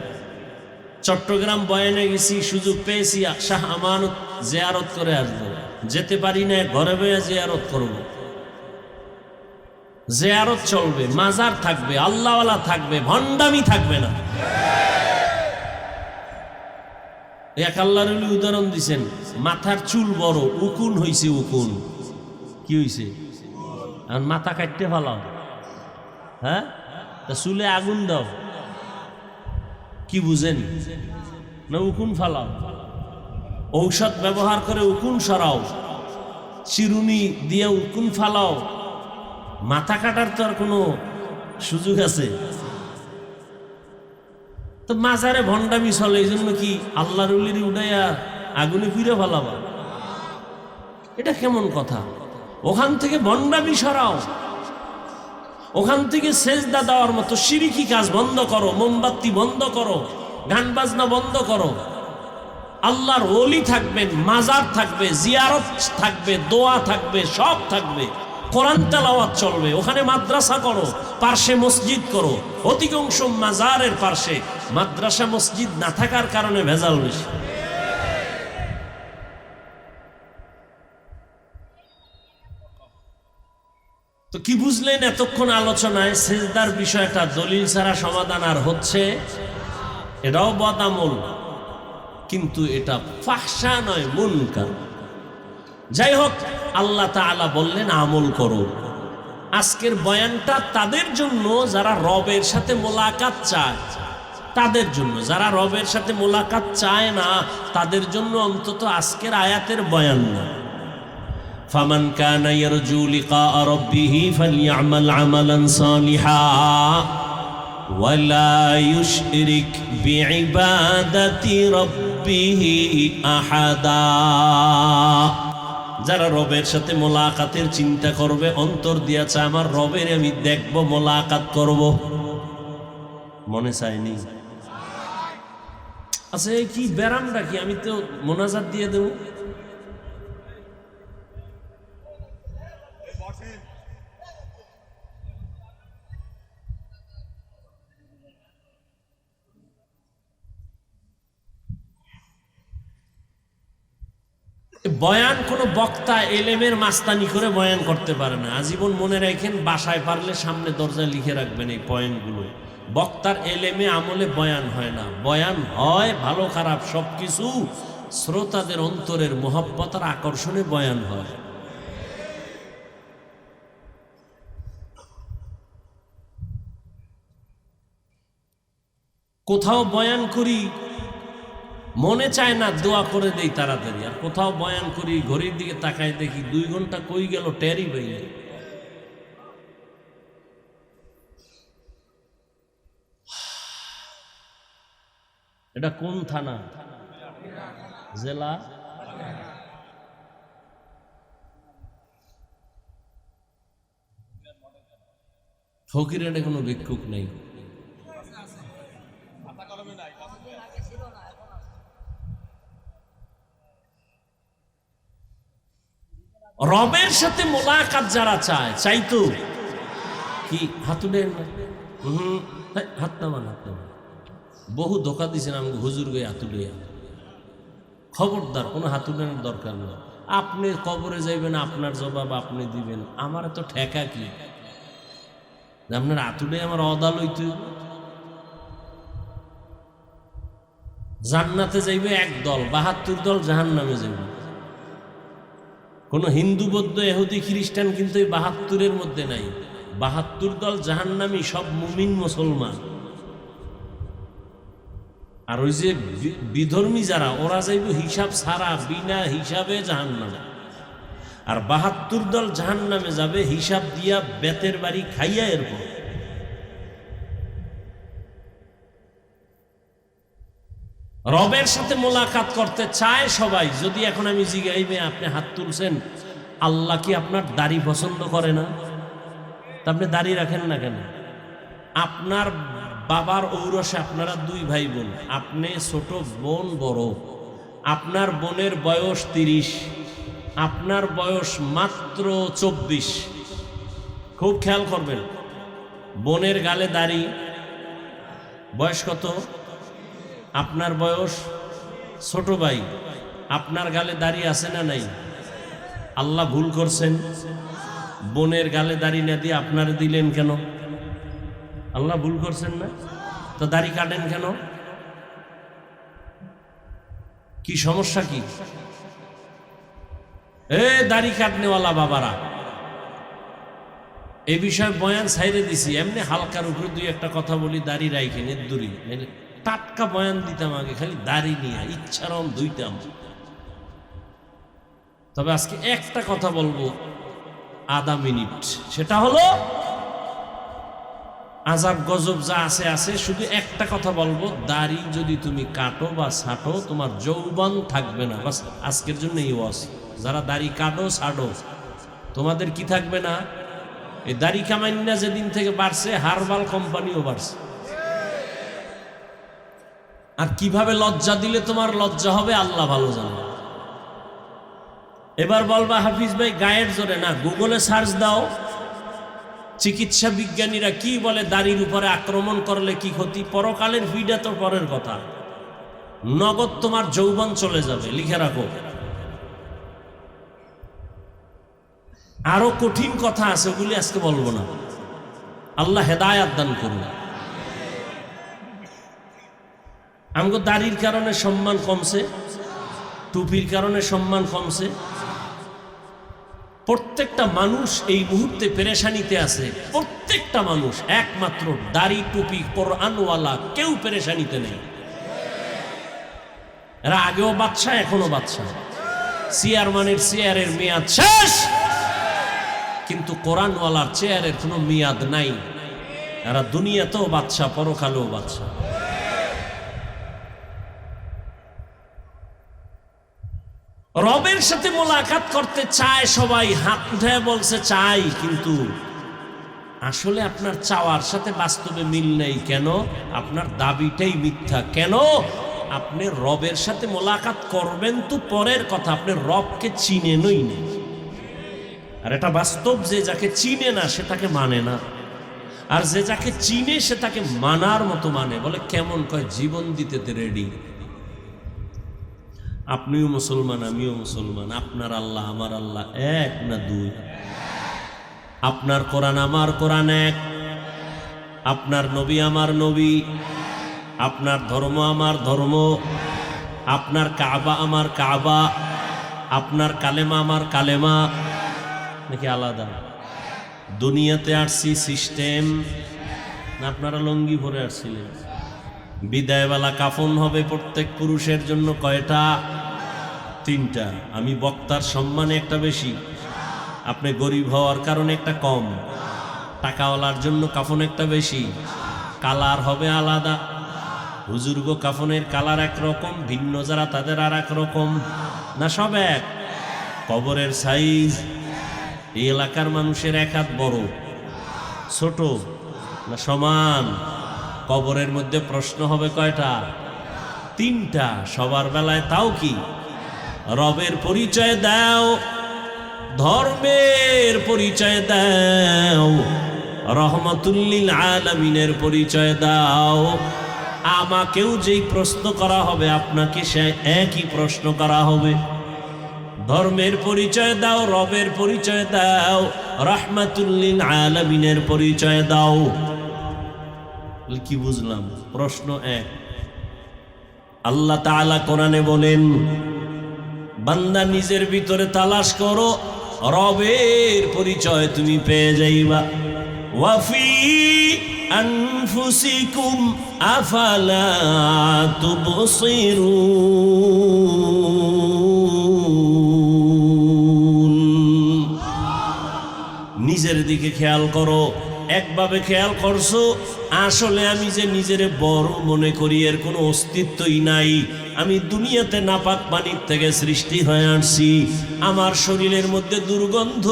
চট্টগ্রাম বয়ানে গেছি, সুযোগ পেয়েছি শাহ আমানত জিয়ারত করে আসবো। যেতে পারি না, ঘরে বয়ে জিয়ারত করবো। জিয়ারত চলবে, মাজার থাকবে, আল্লাহওয়ালা থাকবে, ভণ্ডামি থাকবে না। এক আল্লাহর ওলি উদাহরণ দিছেন, মাথার চুল বড়, উকুন হইছে। উকুন কি হইছে? আর মাথা কাটতে ফেলাও, হ্যাঁ? তা চুলে আগুন দাও, কি বুঝেন না? উকুন ফালাও। ঔষধ ব্যবহার করে উকুন সরাও, চিরুনি দিয়ে উকুন ফালাও। মাথা কাটার তো আর কোনো সুযোগ আছে? তো মাজারে ভণ্ডামি চলে, এই জন্য কি আল্লাহর ওলির উড়াইয়া আগুনে পুড়ে ফেলাবা? এটা কেমন কথা? ওখান থেকে ভণ্ডামি সরাও, ওখান থেকে সেজদা দেওয়ার মতো শিরকি কাজ বন্ধ করো, মোমবাতি বন্ধ করো, গান বাজনা বন্ধ করো। আল্লাহর ওলি থাকবেন, মাজার থাকবে, জিয়ারত থাকবে, দোয়া থাকবে, সব থাকবে, কোরআন তেলাওয়াত চলবে। ওখানে মাদ্রাসা করো, পার্শ্বে মসজিদ করো। অধিকাংশ মাজারের পার্শ্বে মাদ্রাসা মসজিদ না থাকার কারণে ভেজাল বেশি। তো কি বুঝলেন এতক্ষণ আলোচনায়? সেজদার বিষয়টা দলিল ছাড়া সমাধান আর হচ্ছে, এটাও বদামল, কিন্তু এটা ফাহশা নয়, মুনকার। যাই হোক, আল্লাহ তাআলা বললেন আমল করো। আজকের বয়ানটা তাদের জন্য যারা রবের সাথে মোলাকাত চায়, তাদের জন্য। যারা রবের সাথে মোলাকাত চায় না তাদের জন্য অন্তত আজকের আয়াতের বয়ান না। ফামান কানা ইয়ারজু লিকা রাব্বিহি ফালইআমাল আমালান সালিহা ওয়ালা ইউশরিক বিইবাদাতি রাব্বিহি আহাদা। যারা রবের সাথে মোলাকাতের চিন্তা করবে, অন্তর দিয়াছে আমার রবের আমি দেখব, মোলাকাত করব, মনে চায়নি? আচ্ছা, কি ব্যারামটা কি? আমি তো মোনাজাত দিয়ে দেব। বয়ান কোনো বক্তা এলেমের মাস্তানি করে বয়ান করতে পারে না। আজীবন মনে রাখেন, বাসায় পারলে সামনে দরজায় লিখে রাখবেন এই পয়েন্টগুলো। বক্তার এলেমে আমলে বয়ান হয় না। বয়ান হয় ভালো খারাপ সবকিছু শ্রোতাদের অন্তরের মোহাব্বত আর আকর্ষণে বয়ান হয়। কোথাও বয়ান করি মনে চায় না, দোয়া করে দেই তাড়াতাড়ি। আর কোথাও বয়ান করি ঘড়ির দিকে তাকায় দেখি 2 ঘন্টা কই গেল টেরই পাই না। এটা কোন থানা? জেলা? ফকিরের কোনো ভিক্ষুক নেই। রবের সাথে মোলাকাত যারা চায়, চাইতো কি হাতুডেন না, হাত নামান, হাত নামান। বহু ধোকা দিয়েছেন আমাকে হুজুর গিয়ে হাতুডে। খবরদার, কোনো হাতুডেনের দরকার নেই। আপনি কবরে যাইবেন, আপনার জবাব আপনি দিবেন। আমার তো ঠেকা কি আপনার হাতুডে আমার অদাল হইতে? জান্নাতে যাইবে এক দল, 72 দল জাহান্নামে যাইবে। কোন হিন্দু, বৌদ্ধ, ইহুদি, খ্রিস্টান কিন্তু এই 72-এর মধ্যে নাই। 72 দল জাহান্নামী, সব মুমিন মুসলমান। আর ওই যে বিধর্মী যারা, ওরা যাইব হিসাব ছাড়া, বিনা হিসাবে জাহান্নামে। আর 72 দল জাহান্নামে যাবে হিসাব দিয়া, বেতের বাড়ি খাইয়া। এরপর রবের সাথে মোলাকাত করতে চায় সবাই। যদি এখন আমি জিগাইবে, আপনি হাত তুলছেন, আল্লাহ কি আপনার দাড়ি পছন্দ করে না? তা আপনি দাড়ি রাখেন না কেন? আপনার বাবার ঔরসে আপনারা 2 ভাই বোন, আপনি ছোট, বোন বড়। আপনার বোনের বয়স 30, আপনার বয়স মাত্র 24। খুব খেয়াল করবেন, বোনের গালে দাড়ি, বয়স কত? আপনার বয়স, ছোট ভাই, আপনার গালে দাড়ি আছে না নাই? আল্লাহ ভুল করছেন, বোনের গালে দাড়ি না দিয়ে আপনার দিলেন কেন? আল্লাহ ভুল করছেন না? তো দাড়ি কাটেন কেন? কি সমস্যা কি? দাড়ি কাটনেওয়ালা বাবারা, এই বিষয়ে বয়ান ছাইরে দিছি। এমনি হালকার উপরে 2-1টা কথা বলি, দাড়ি রাইখেন, এর দূরি টাটকা বয়ান দিতাম আগে, খালি দাড়ি নিয়ে ইচ্ছারম ধুইতাম। তবে আজকে একটা কথা বলবো, আধা মিনিট। সেটা হলো আজাব গজব যা আছে আছে, শুধু একটা কথা বলবো, দাড়ি যদি তুমি কাটো বা ছাটো তোমার যৌবন থাকবে না। বাস আজকের জন্য এই ওয়াজ। যারা দাড়ি কাটো ছাটো তোমাদের কি থাকবে না? এই দাড়ি কামাইনা যেদিন থেকে বাড়ছে হারবাল কোম্পানিও বাড়ছে। আর কিভাবে লজ্জা দিলে তোমার লজ্জা হবে আল্লাহ ভালো জানে। এবার বলবা হাফিজ ভাই গায়ের জোরে না, গুগলে সার্চ দাও, চিকিৎসা বিজ্ঞানীরা কি বলে দাড়ির উপরে আক্রমণ করলে কি ক্ষতি। পরকালের ভিডিও তো পরের কথা, নগদ তোমার যৌবন চলে যাবে, লিখে রাখো। আরো কঠিন কথা আছে, ওগুলি আজকে বলবো না। আল্লাহ হেদায়াত দান করুন। আমগো দাড়ির কারণে সম্মান কমছে, টুপির কারণে সম্মান কমছে। প্রত্যেকটা মানুষ এই মুহূর্তে পেরেশানিতে আছে, প্রত্যেকটা মানুষ। একমাত্র দাড়ি টুপি কোরআনওয়ালা কেউ পেরেশানিতে নেই। এরা আগেও বাচ্চা, এখনো বাচ্চা। চেয়ারম্যানের চেয়ারের মেয়াদ শেষ, কিন্তু কোরআনওয়ালার চেয়ারের কোনো মেয়াদ নাই। এরা দুনিয়াতেও বাচ্চা, পরকালেও বাচ্চা। রবের সাথে মোলাকাত করতে চায় সবাই, হাত উঠে বলছে চাই, কিন্তু আসলে আপনার চাওয়ার সাথে বাস্তবে মিল নেই। কেন? আপনার দাবিটাই মিথ্যা। কেন? আপনি রবের সাথে মোলাকাত করবেন তো পরের কথা, আপনি রবকে চিনেনই না। আর এটা বাস্তব যে যাকে চিনে না সে তাকে মানে না, আর যে যাকে চিনে সে তাকে মানার মতো মানে। বলে কেমন? কয় জীবন দিতে রেডি। আপনিও মুসলমান, আমিও মুসলমান। আপনার আল্লাহ আমার আল্লাহ এক না দুই? আপনার কোরআন আমার কোরআন এক, আপনার নবী আমার নবী, আপনার ধর্ম আমার ধর্ম, আপনার কাবা আমার কাবা, আপনার কালেমা আমার কালেমা, নাকি আলাদা? দুনিয়াতে আসছি সিস্টেম না আপনারা লঙ্গি পরে আসছিলেন? বিদায়বেলা কাফন হবে প্রত্যেক পুরুষের জন্য কয়টা? 3টা। আমি বক্তার সম্মানে একটা বেশি, আপনি গরিব হওয়ার কারণে একটা কম, টাকাওয়ালার জন্য কাফন একটা বেশি, কালার হবে আলাদা। হুজুর্গ কাফনের কালার একরকম, ভিন্ন যারা তাদের আর এক রকম। না সব এক? কবরের সাইজ এই এলাকার মানুষের এক হাত বড় ছোট না সমান? কবরের মধ্যে প্রশ্ন হবে কয়টা? 3টা। সবার বেলায় তাও কি? রবের পরিচয় দাও, ধর্মের পরিচয় দাও, রহমাতুল্লিল আলামিনের পরিচয় দাও। আমাকেও যেই প্রশ্ন করা হবে আপনাকে সে একই প্রশ্ন করা হবে। ধর্মের পরিচয় দাও, রবের পরিচয় দাও, রহমাতুল্লিল আলামিনের পরিচয় দাও। কি বুঝলাম? প্রশ্ন এক। আল্লাহ তাআলা কোরআনে বলেন, বান্দা নিজের ভিতরে তালাশ করো, রবের পরিচয় তুমি পেয়ে যাইবা। ওয়াফি আনফুসিকুম আফালা তুবসিরুন। নিজের দিকে খেয়াল করো। একভাবে খেয়াল করছো আসলে আমি যে নিজেরে বড় মনে করি এর কোনো অস্তিত্বই নাই। আমি দুনিয়াতে নাপাক পানির থেকে সৃষ্টি হয়ে আসছি। আমার শরীরের মধ্যে দুর্গন্ধ,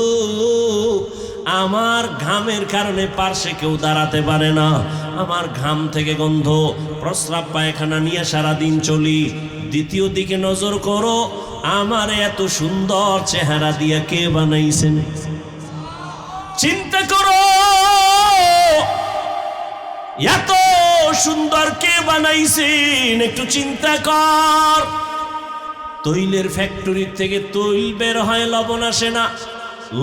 আমার ঘামের কারণে পার্শ্বে কেউ দাঁড়াতে পারে না। আমার ঘাম থেকে গন্ধ, প্রস্রাব পায়খানা নিয়ে সারাদিন চলি। দ্বিতীয় দিকে নজর করো, আমার এত সুন্দর চেহারা দিয়ে কে বানাইছেন? চিন্তা করো, এত সুন্দর কে বানাইছেন? একটু চিন্তা কর। তৈলের ফ্যাক্টরি থেকে তৈল বের হয়, লবণ আসে না।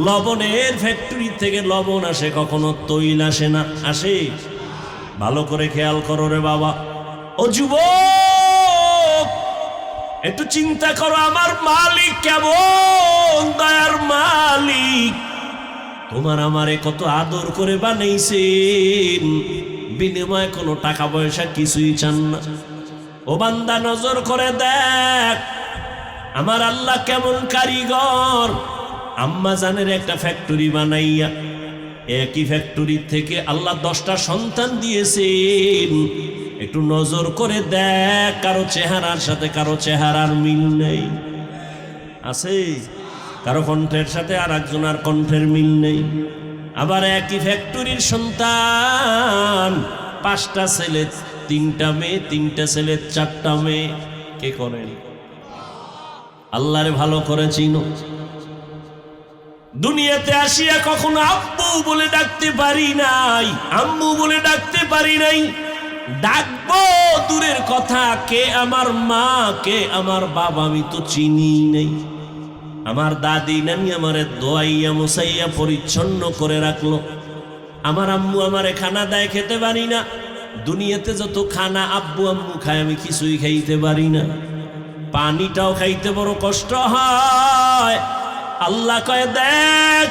লবণের ফ্যাক্টরি থেকে লবণ আসে, কখনো তৈল আসে না। আসে? ভালো করে খেয়াল করো রে বাবা। ও যুবক, একটু চিন্তা করো, আমার মালিক কেমন দয়ার মালিক। তোমার আমারে কত আদর করে বানাইছেন, বিনিময়ে কোনো টাকা পয়সা কিছুই চান না। ও বান্দা নজর করে দেখ, আমার আল্লাহ কেমন কারিগর। আম্মা জানের একটা ফ্যাক্টরি বানাইয়া একই ফ্যাক্টরি থেকে আল্লাহ 10টা সন্তান দিয়েছেন। একটু নজর করে দেখ, কারো চেহারার সাথে কারো চেহারার মিল নেই, আছে? কারো কণ্ঠের সাথে আর একজনের কণ্ঠের মিল নেই। আবার একই ফ্যাক্টরির সন্তান, 5টা ছেলে 3টা মেয়ে, 3টা ছেলে 4টা মেয়ে। কে করেন? আল্লাহরে ভালো করে চিনো। দুনিয়াতে আসিয়া কখনো আব্বু বলে ডাকতে পারি নাই, আম্মু বলে ডাকতে পারি নাই। ডাকবো দূরের কথা, কে আমার মা, কে আমার বাবা আমি তো চিনি নেই। আমার দাদি নানি আমারে দোয়াইয়া মুসাইয়া পরিচ্ছন্ন করে রাখলো। আমার আম্মু আমারে খানা দেয়, খেতে পারি না। দুনিয়াতে যত খানা আব্বু আম্মু খায় আমি কিছুই খাইতে পারি না। পানিটাও খাইতে বড় কষ্ট হয়। আল্লাহ কয়, দেখ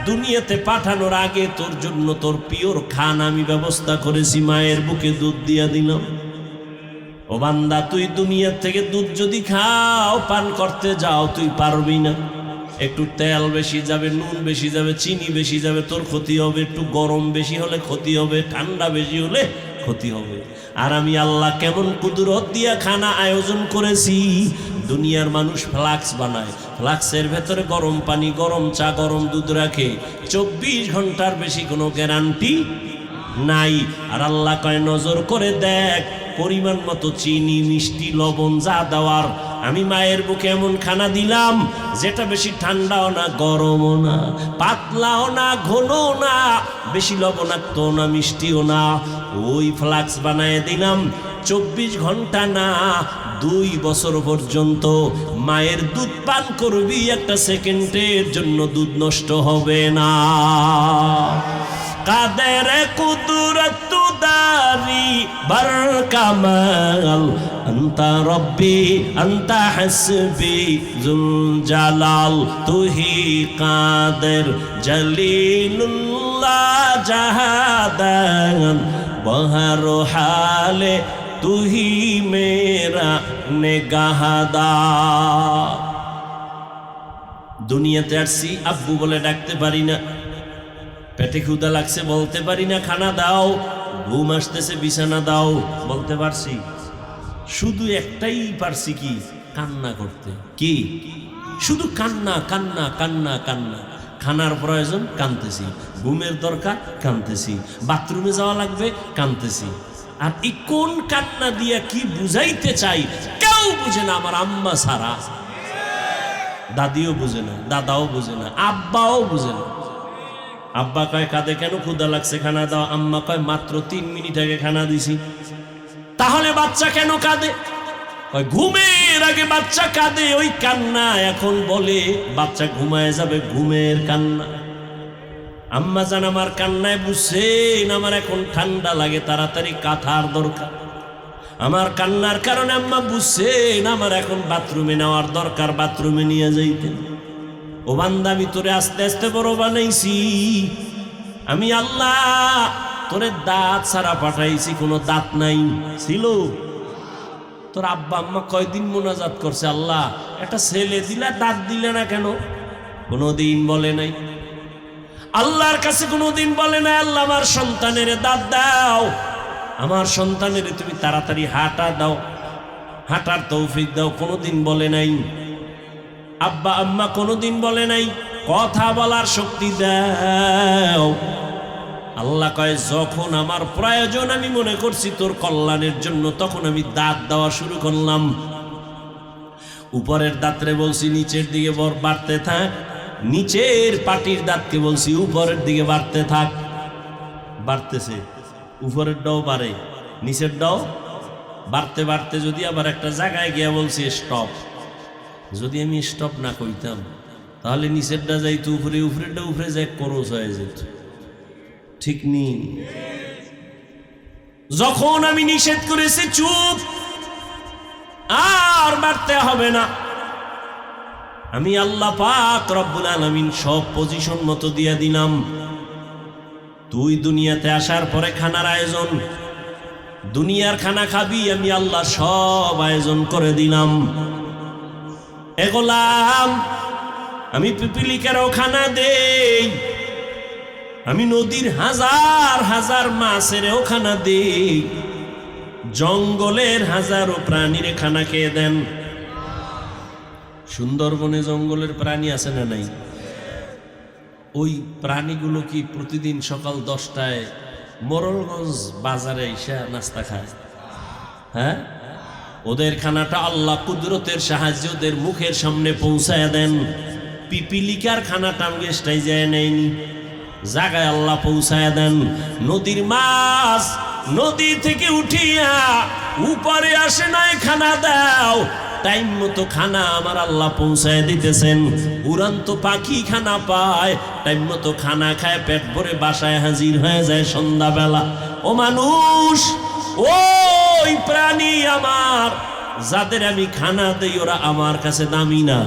দুনিয়াতে পাঠানোর আগে তোর জন্য তোর পিওর খান আমি ব্যবস্থা করেছি, মায়ের বুকে দুধ দিয়া দিলাম। ও বান্দা, তুই দুনিয়ার থেকে দুধ যদি খাও, পান করতে যাও, তুই পারবি না। একটু তেল বেশি যাবে, নুন বেশি যাবে, চিনি বেশি যাবে, তোর ক্ষতি হবে। একটু গরম বেশি হলে ক্ষতি হবে, ঠান্ডা বেশি হলে ক্ষতি হবে। আর আমি আল্লাহ কেমন কুদরত দিয়া খানা আয়োজন করেছি। দুনিয়ার মানুষ ফ্লাক্স বানায়, ফ্লাক্সের ভেতরে গরম পানি, গরম চা, গরম দুধ রাখে, 24 ঘন্টার বেশি কোনো গ্যারান্টি নাই। আর আল্লাহ কয়, নজর করে দেখ, পরিমাণ মতো চিনি, মিষ্টি, লবণ যা দেওয়ার আমি মায়ের বুকে এমন খানা দিলাম, যেটা বেশি ঠান্ডাও না, গরমও না, পাতলাও না, ঘনও না, বেশি লবণাক্ত না, মিষ্টিও না। ওই ফ্লাক্স বানায় দিলাম 24 ঘন্টা না, 2 বছর পর্যন্ত মায়ের দুধ পান করবি, একটা সেকেন্ডের জন্য দুধ নষ্ট হবে না। কাদের কুদরত দারি বার কামাল, আন্তা রব্বি আন্তা হাসবি জুল জালাল, তুহি কাদের জলিলুল্লাহ জাহাদান, বহর হালে তুহি মেরা নেগাহাদা। দুনিয়াতে আসছি, আব্বু বলে ডাকতে পারি না। পেটে ক্ষুধা লাগছে, বলতে পারি না খানা দাও। ঘুম আসতেছে, বিছানা দাও, বলতে পারছি। শুধু একটাই পারছি, কি? কান্না করতে। কি? শুধু কান্না, কান্না, কান্না, কান্না। খানার প্রয়োজন, কাঁদতেছি। ঘুমের দরকার, কাঁদতেছি। বাথরুমে যাওয়া লাগবে, কাঁদতেছি। আর এই কোন কান্না দিয়া কি বুঝাইতে চাই কেউ বুঝে না, আমার আম্মা ছাড়া। দাদিও বুঝে না, দাদাও বুঝে না, আব্বাও বুঝে না। আব্বা কয়, কাঁদে কেন? ক্ষুধা লাগছে, খানা দাও। আম্মা কয়, মাত্র 3 মিনিট আগে খানা দিছি। তাহলে বাচ্চা কেন কাঁদে? কয়, ঘুমের আগে বাচ্চা কাঁদে, ওই কান্না এখন বলে বাচ্চা ঘুমায় যাবে, ঘুমের কান্না। আম্মা জান আমার কান্নায় বুঝছেন, আমার এখন ঠান্ডা লাগে, তাড়াতাড়ি কাঁথার দরকার। আমার কান্নার কারণে আম্মা বুঝছেন আমার এখন বাথরুমে নেওয়ার দরকার, বাথরুমে নিয়ে যাইতেন। ও বান্দা, আমি তোরে আস্তে আস্তে বড় বানাইছি। আমি আল্লাহ তোরে দাঁত ছাড়া পাঠাইছি, কোনো দাঁত নাই ছিল। তোর আব্বা আম্মা কয়দিন মোনাজাত করছে, আল্লাহ একটা ছেলে দিলা, দাঁত দিলে না কেন? কোনোদিন বলে নাই। আল্লাহর কাছে কোনোদিন বলে নাই, আল্লাহ আমার সন্তানের দাঁত দাও, আমার সন্তানের তুমি তাড়াতাড়ি হাঁটা দাও, হাঁটার তৌফিক দাও। কোনোদিন বলে নাই। আব্বা আম্মা কোনোদিন বলে নাই, কথা বলার শক্তি দাও। আল্লাহ কয়, যখন আমার প্রয়োজন আমি মনে করছি তোর কল্যাণের জন্য, তখন আমি দাঁত দেওয়া শুরু করলাম। উপরের দাঁতরে বলছি নিচের দিকে বাড়তে থাক, নিচের পাটির দাঁতকে বলছি উপরের দিকে বাড়তে থাক। বাড়তেছে, উপরের ডাও বাড়ে, নিচের ডাও বাড়তে বাড়তে যদি আবার একটা জায়গায় গিয়া বলছি স্টপ। যদি আমি স্টপ না কইতাম, তাহলে নিচেরটা যাইতো উপরে, উপরেরটা উপরে যাই করস হয়ে যেত। ঠিক নি? যখন আমি নিষেধ করেছি চুপ, আর বাড়তে হবে না, আমি আল্লাহ পাক রব্বুল আলামিন সব পজিশন মতো দিয়া দিলাম। তুই দুনিয়াতে আসার পরে খানার আয়োজন, দুনিয়ার খানা খাবি, আমি আল্লাহ সব আয়োজন করে দিলাম। এ গোলাম, আমি পিপিলিকারও খানা দেই, আমি নদীর হাজার হাজার মাছেরও খানা দিই, জঙ্গলের হাজারো প্রাণীর খানা খেয়ে দেন। সুন্দরবনে জঙ্গলের প্রাণী আছে না নাই? ওই প্রাণীগুলো কি প্রতিদিন সকাল 10টায় মোরলগঞ্জ বাজারে এসে নাস্তা খায়? হ্যাঁ, ওদের খানাটা আল্লাহ কুদরতের সাহায্যে ওদের মুখের সামনে পৌঁছায় দেন। পিপিলিকার খানাটা আমি স্টাই যায় নেয়নি, জায়গায় আল্লাহ পৌঁছায় দেন। নদীর মাছ নদী থেকে উঠিয়া উপরে আসে নাই, খানা দাও, টাইম মতো খানা আমার আল্লাহ পৌঁছায় দিতেছেন। উড়ান্ত পাখি খানা পায়, টাইম মতো খানা খায়, পেট ভরে বাসায় হাজির হয়ে যায় সন্ধ্যাবেলা। ও মানুষ, ওই প্রাণী আমার, যাদের আমি খানা দেই ওরা আমার কাছে দামি না,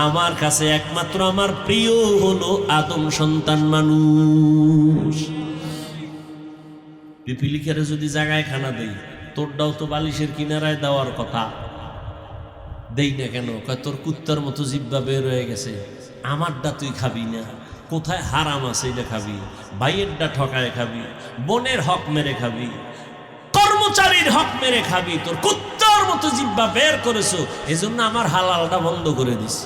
আমার কাছে একমাত্র আমার প্রিয় হলো আদম সন্তান মানুষ। পিপিলিকারে যদি জায়গায় খানা দেই, তোরটাও তো বালিশের কিনারায় দেওয়ার কথা, দেই না কেন? কয় তোর কুত্তার মতো জিব্বা বের হয়ে গেছে, আমারটা তুই খাবি না, কোথায় হারাম আছে এটা খাবি, ভাইয়েরটা ঠকায় খাবি, বোনের হক মেরে খাবি, কর্মচারীর হক মেরে খাবি, তোর কুত্তার মতো জিব্বা বের করেছো, এজন্য আমার হালালটা বন্ধ করে দিস।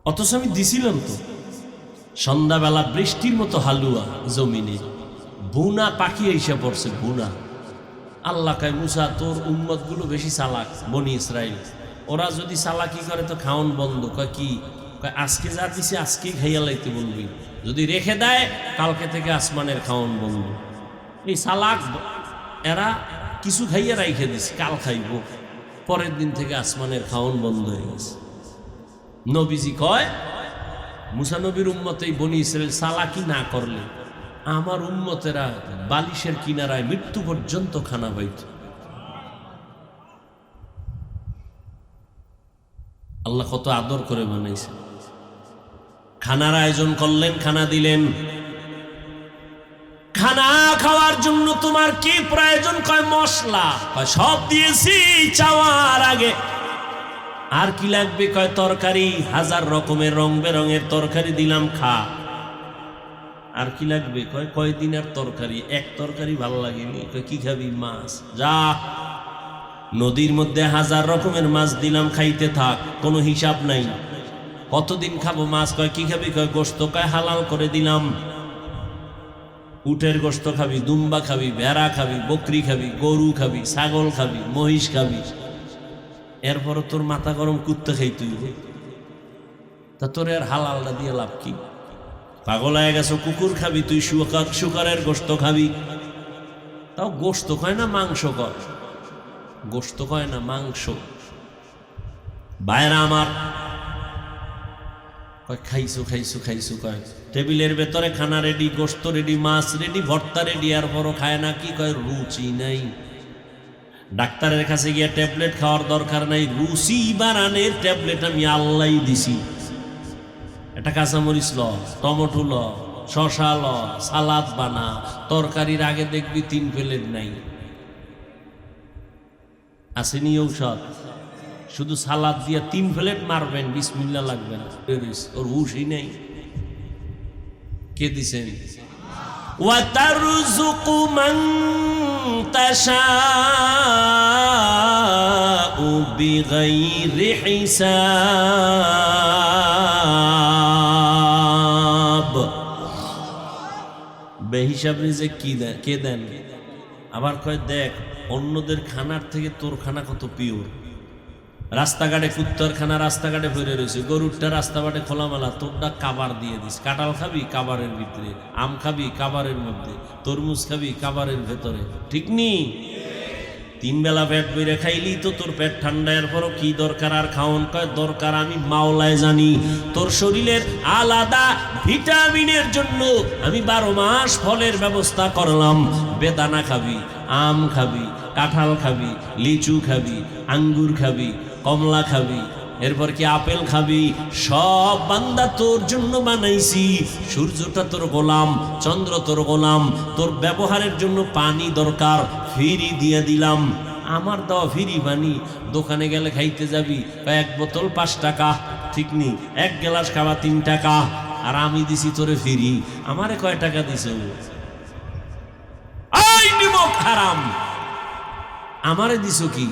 অথচ আমি দিছিলাম তো। সন্ধ্যাবেলা বৃষ্টির মতো হালুয়া জমিনে, বুনা পাখি এসে পড়ছে, বুনা। আল্লাহ কয় মুসা, তোর উম্মত গুলো বেশি চালাক, বনি ইসরাইল, ওরা যদি চালাকি করে তো খাওন বন্ধ। কয় কি? কয় আজকে যা দিছে আজকেই খাইয়া লাইতে বলবি, যদি রেখে দেয় কালকে থেকে আসমানের খাওন বন্ধ। এই চালাক এরা কিছু খাইয়া রাইখে দিছে, কাল খাইব, পরের দিন থেকে আসমানের খাওন বন্ধ হয়ে গেছে। নবীজি কয় মুসা নবীর উম্মত এই বনি ইসরাইল চালাকি না করলে আমার উম্মতেরা বালিশের কিনারায় মৃত্যু পর্যন্ত খানা পাইত। আল্লাহ কত আদর করে বানাইছে। খানার আয়োজন করলেন, খানা দিলেন। খানা খাওয়ার জন্য তোমার কি প্রয়োজন? কয় মশলা। কয় সব দিয়েছি চাওয়ার আগে। আর কি লাগবে? কয় তরকারি, হাজার রকমের রং বেরঙের তরকারি দিলাম, খা। আর কি লাগবে? কয় কয়দিনের তরকারি, এক তরকারি ভালো লাগেনি। কয় কি খাবি? মাছ। যা, নদীর মধ্যে হাজার রকমের মাছ দিলাম, খাইতে থাক, কোনো হিসাব নাই। কতদিন খাবো মাছ? কয় কি খাবি? কয় গোশত। কয় হালাল করে দিলাম। উটের গোশত খাবি, দুম্বা খাবি, ভেড়া খাবি, বকরি খাবি, গরু খাবি, ছাগল খাবি, মহিষ খাবি। এরপরও তোর মাথা গরম কুত্তে খাইতে হইবে, তা তোর আর হালালটা দিয়ে লাভ কি? পাগল হয়ে গেছো, কুকুর খাবি তুই, শুকরের গোশত খাবি। তাও গোশত কয় না মাংস কর, গোশত কয় না মাংস। বাইরা আমার কয় খাইছো খাইছো খাইছো, কয় টেবিলের ভেতরে খানা রেডি, গোশত রেডি, মাছ রেডি, ভর্তা রেডি, আর বড় খায় না কি? কয় রুচি নাই। ডাক্তারের কাছে গিয়ে ট্যাবলেট খাওয়ার দরকার নাই, রুচি বাড়ানোর ট্যাবলেট আমি আল্লাহ দিছি। এটা কাঁচামরিচ ল, টমেটো ল, শশা ল, সালাদ বানা, তরকারির আগে দেখবি 3 প্লেট নাই। আসেনি ঔষধ? শুধু সালাদ দিয়ে 3 প্লেট মারবেন, বিসমিল্লাহ লাগবে না, ওর হুশই নেই। কে দিছেন? ওয়াতারযুকু মান তাশাউ বিগাইরি হিসাব। বেহিসাব রিজিক কি দেন? কে দেন? আবার কয় দেখ অন্যদের খানার থেকে তোর খানা কত পিওর। রাস্তাঘাটে কুত্তার খানা রাস্তাঘাটে ফিরে রয়েছে, গরুরটা রাস্তাঘাটে খোলামেলা, তোরটা কাবার দিয়ে দিস। কাঁঠাল খাবি কাবারের ভিতরে, আম খাবি কাবারের মধ্যে, তরমুজ খাবি কাবারের ভেতরে, ঠিক নি? 3 বেলা পেট বইরে খাইলি তো তোর পেট ঠান্ডা। এরপরও কি দরকার আর খাওন? কয় দরকার আমি মাওলায় জানি, তোর শরীরের আলাদা ভিটামিনের জন্য আমি 12 মাস ফলের ব্যবস্থা করলাম। বেদানা খাবি, আম খাবি, কাঁঠাল খাবি, লিচু খাবি, আঙ্গুর খাবি, কমলা খাবি, এরপর কি আপেল খাবি। সব বান্দা তোর জন্য বানাইছি। সূর্যটা তোর গোলাম, চন্দ্র তোর গোলাম, তোর ব্যবহারের জন্য পানি দরকার, ফ্রি দিয়ে দিলাম। আমার দেওয়া ফ্রি পানি। দোকানে গেলে খাইতে যাবি, 1 বোতল 5 টাকা, ঠিক নি? 1 গ্লাস খাওয়া 3 টাকা। আর আমি দিছি তোরে ফিরি। আমারে কয় টাকা দিছ? এই নিমক হারাম, আমারে দিছ কি?